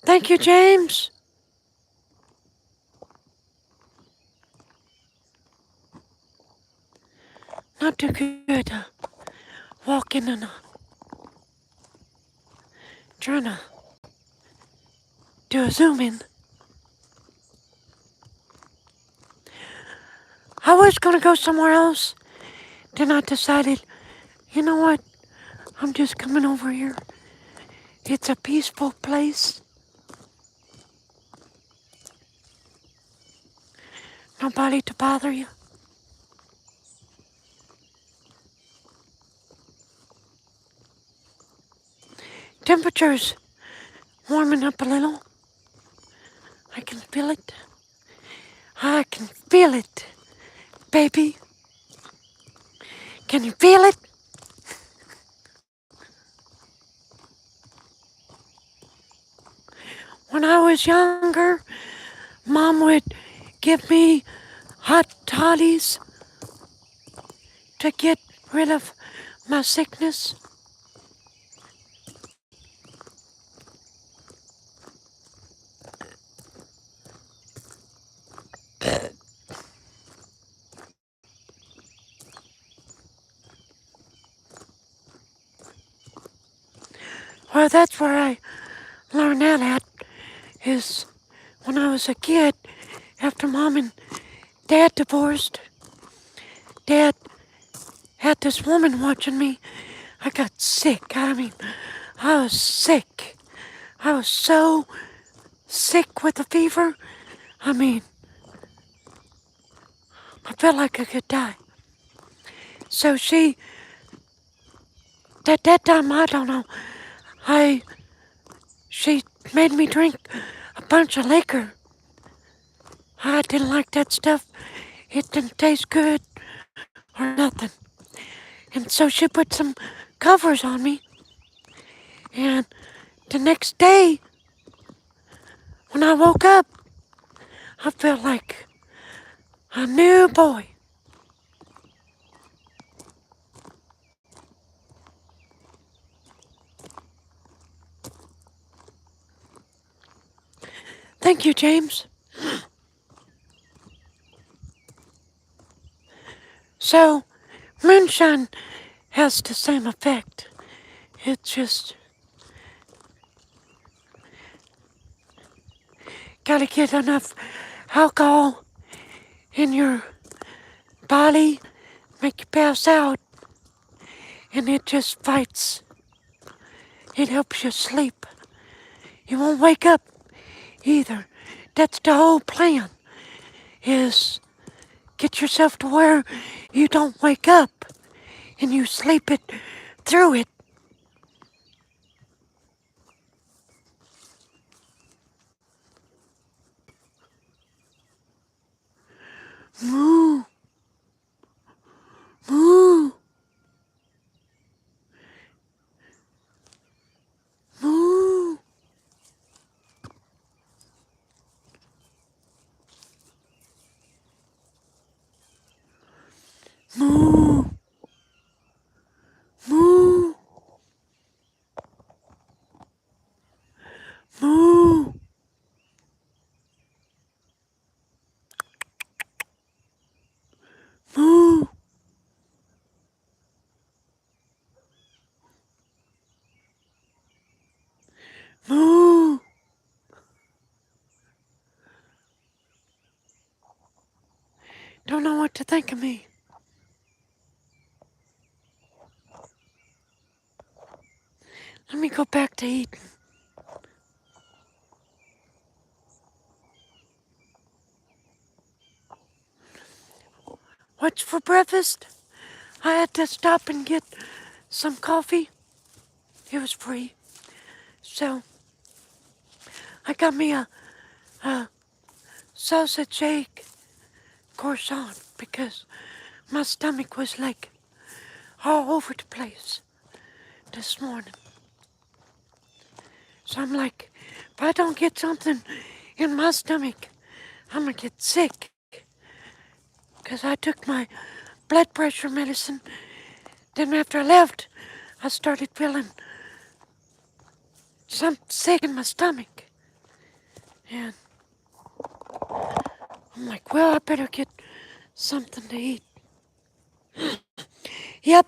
Thank you, James. not too good. Walking and trying to do a zoom in. I was gonna go somewhere else. Then I decided, you know what? I'm just coming over here. It's a peaceful place. Nobody to bother you. Temperature's warming up a little. I can feel it. I can feel it, baby. Can you feel it? When I was younger, Mom would give me hot toddies to get rid of my sickness. Well, that's where I learned that at, is when I was a kid, after Mom and Dad divorced. Dad had this woman watching me. I got sick. I mean, I was sick. I was so sick with a fever. I mean, I felt like I could die. So at that time, I don't know, she made me drink a bunch of liquor. I didn't like that stuff. It didn't taste good or nothing. And so she put some covers on me. And the next day, when I woke up, I felt like a new boy. Thank you, James. So, moonshine has the same effect. It's just gotta get enough alcohol in your body, make you pass out, and it just fights. It helps you sleep. You won't wake up either. That's the whole plan, is get yourself to where you don't wake up and you sleep it through it. Moo, moo, moo, moo, moo, moo, moo, moo. Don't know what to think of me. Let me go back to eating. What's for breakfast? I had to stop and get some coffee. It was free. So I got me a sausage egg croissant because my stomach was like all over the place this morning. So I'm like, if I don't get something in my stomach, I'm gonna get sick. Because I took my blood pressure medicine. Then after I left, I started feeling some sick in my stomach. And I'm like, well, I better get something to eat. Yep,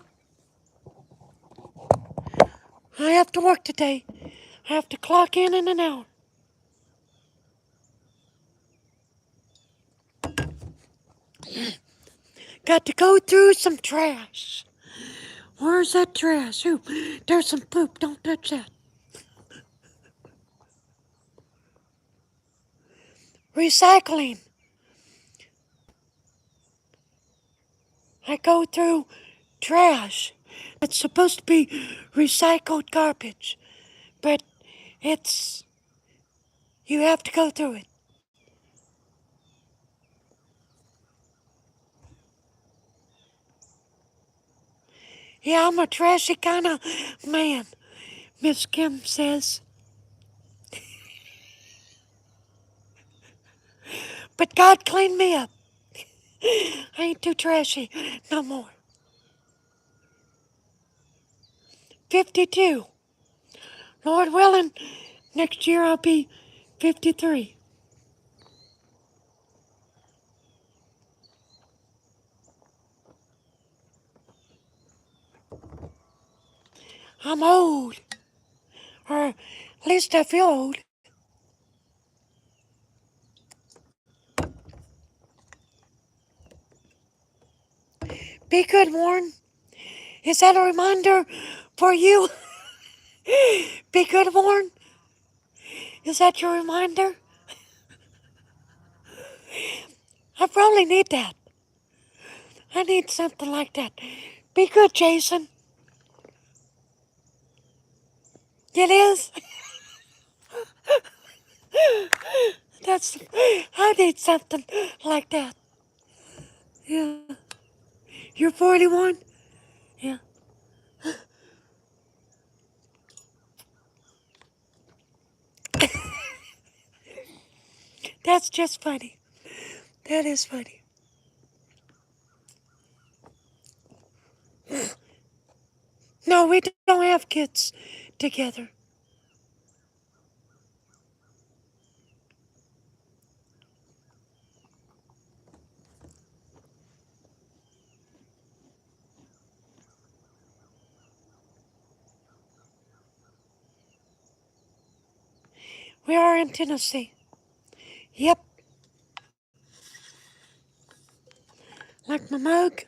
I have to work today. I have to clock in an hour. Got to go through some trash. Where's that trash? Ooh, there's some poop. Don't touch that. Recycling. I go through trash. It's supposed to be recycled garbage, but you have to go through it. Yeah, I'm a trashy kind of man, Miss Kim says. But God cleaned me up. I ain't too trashy no more. 52. Lord willing, next year I'll be 53. I'm old. Or at least I feel old. Be good, Warren. Is that a reminder for you? Be good, Warren. Is that your reminder? I probably need that. I need something like that. Be good, Jason. It is. I need something like that. Yeah. You're 41? Yeah. That's just funny. That is funny. No, we don't have kids together. We are in Tennessee. Yep. Like my mug.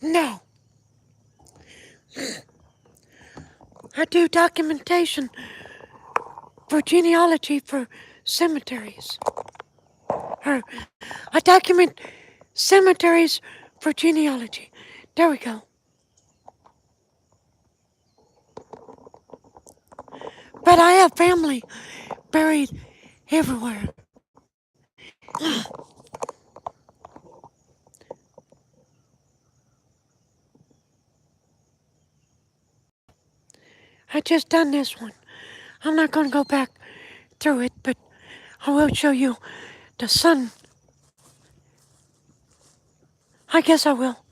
No. I do documentation for genealogy for cemeteries. Or I document cemeteries for genealogy. There we go. But I have family buried everywhere. I just done this one. I'm not going to go back through it, but I will show you the sun. I guess I will.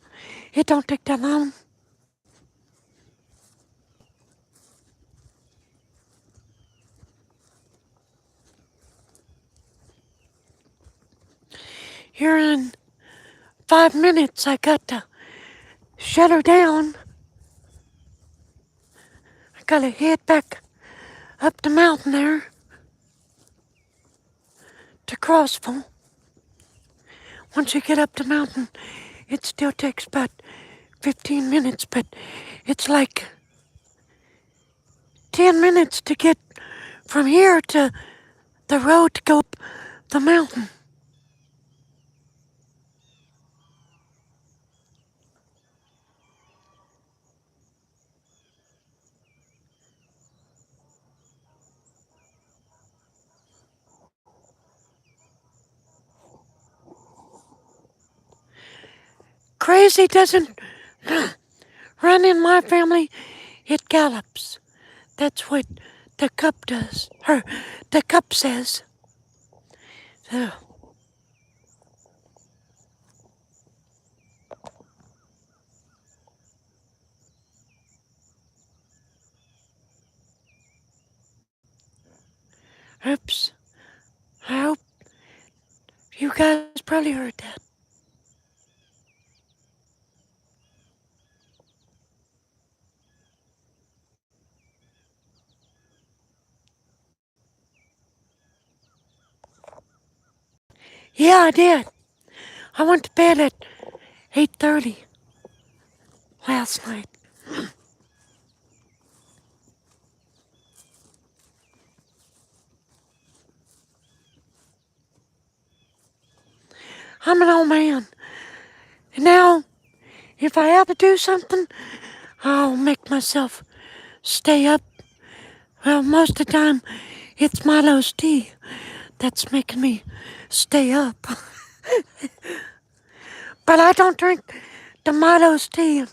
It don't take that long. Here in 5 minutes, I got to shut her down. I gotta head back up the mountain there to Crossville. Once you get up the mountain, it still takes about 15 minutes, but it's like 10 minutes to get from here to the road to go up the mountain. Crazy doesn't run in my family, it gallops. That's what the cup does. Or the cup says. So, Oops. I hope you guys probably heard that. Yeah, I did. I went to bed at 8:30 last night. I'm an old man. And now, if I have to do something, I'll make myself stay up. Well, most of the time, it's Milo's tea that's making me stay up. But I don't drink the Milo's tea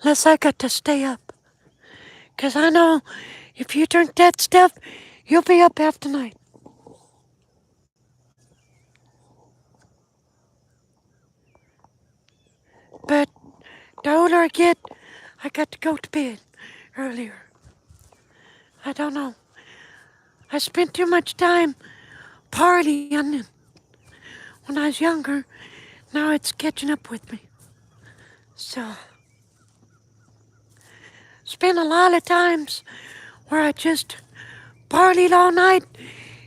unless I got to stay up. 'Cause I know if you drink that stuff, you'll be up half the night. But the older I get, I got to go to bed earlier. I don't know. I spent too much time partying when I was younger. Now it's catching up with me. So, spent a lot of times where I just partied all night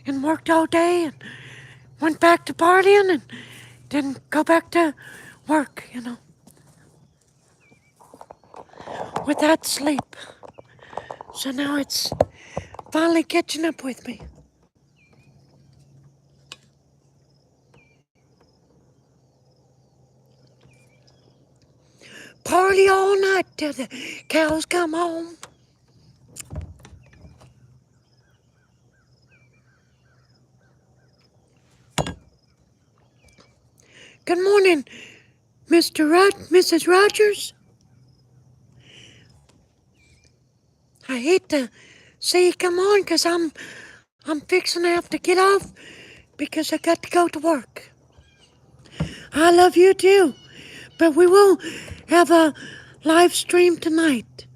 and worked all day and went back to partying and then go back to work, without sleep. So now it's finally catching up with me. Party all night till the cows come home. Good morning, Mrs. Rogers. I hate to see you come on 'cause I'm fixing to have to get off because I got to go to work. I love you too, but we will have a live stream tonight.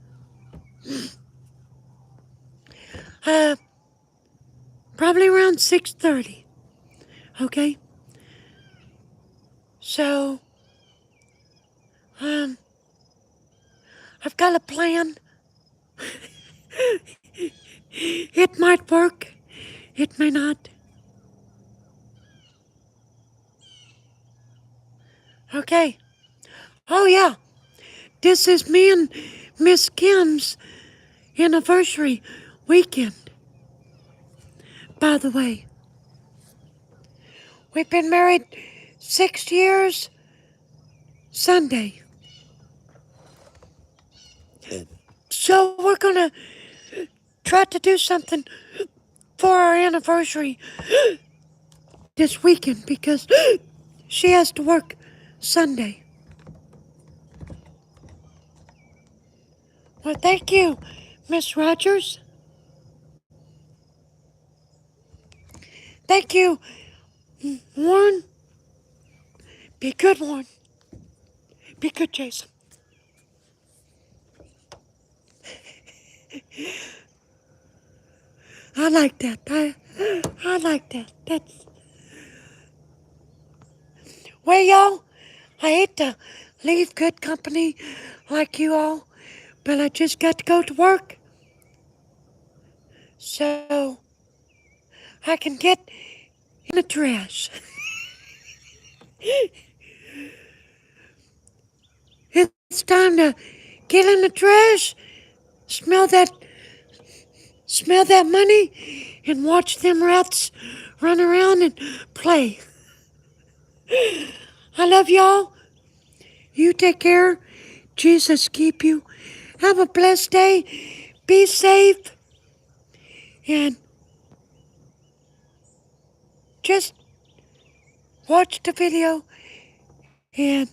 Uh, Probably around 6:30. Okay? So, um, I've got a plan. It might work. It may not. Okay. Oh yeah. This is me and Miss Kim's anniversary weekend. By the way, we've been married 6 years Sunday. So we're gonna try to do something for our anniversary this weekend because she has to work Sunday. Well, thank you, Miss Rogers. Thank you, Warren. Be good, Warren. Be good, Jason. I like that. I like that. That's well, y'all. I hate to leave good company like you all, but I just got to go to work, so I can get in the trash. It's time to get in the trash, smell that money, and watch them rats run around and play. I love y'all. You take care. Jesus keep you. Have a blessed day. Be safe. And just watch the video and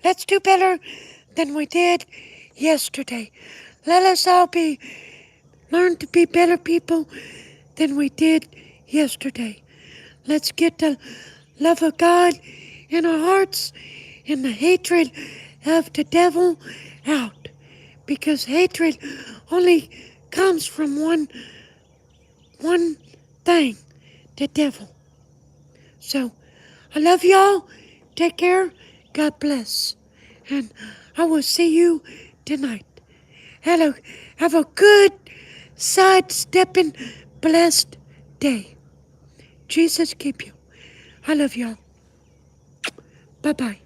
let's do better than we did yesterday. Let us all learn to be better people than we did yesterday. Let's get the love of God in our hearts and the hatred of the devil out. Because hatred only comes from one thing, the devil. So, I love y'all. Take care. God bless. And I will see you tonight. Hello. Have a good, sidestepping, blessed day. Jesus keep you. I love y'all. Bye-bye.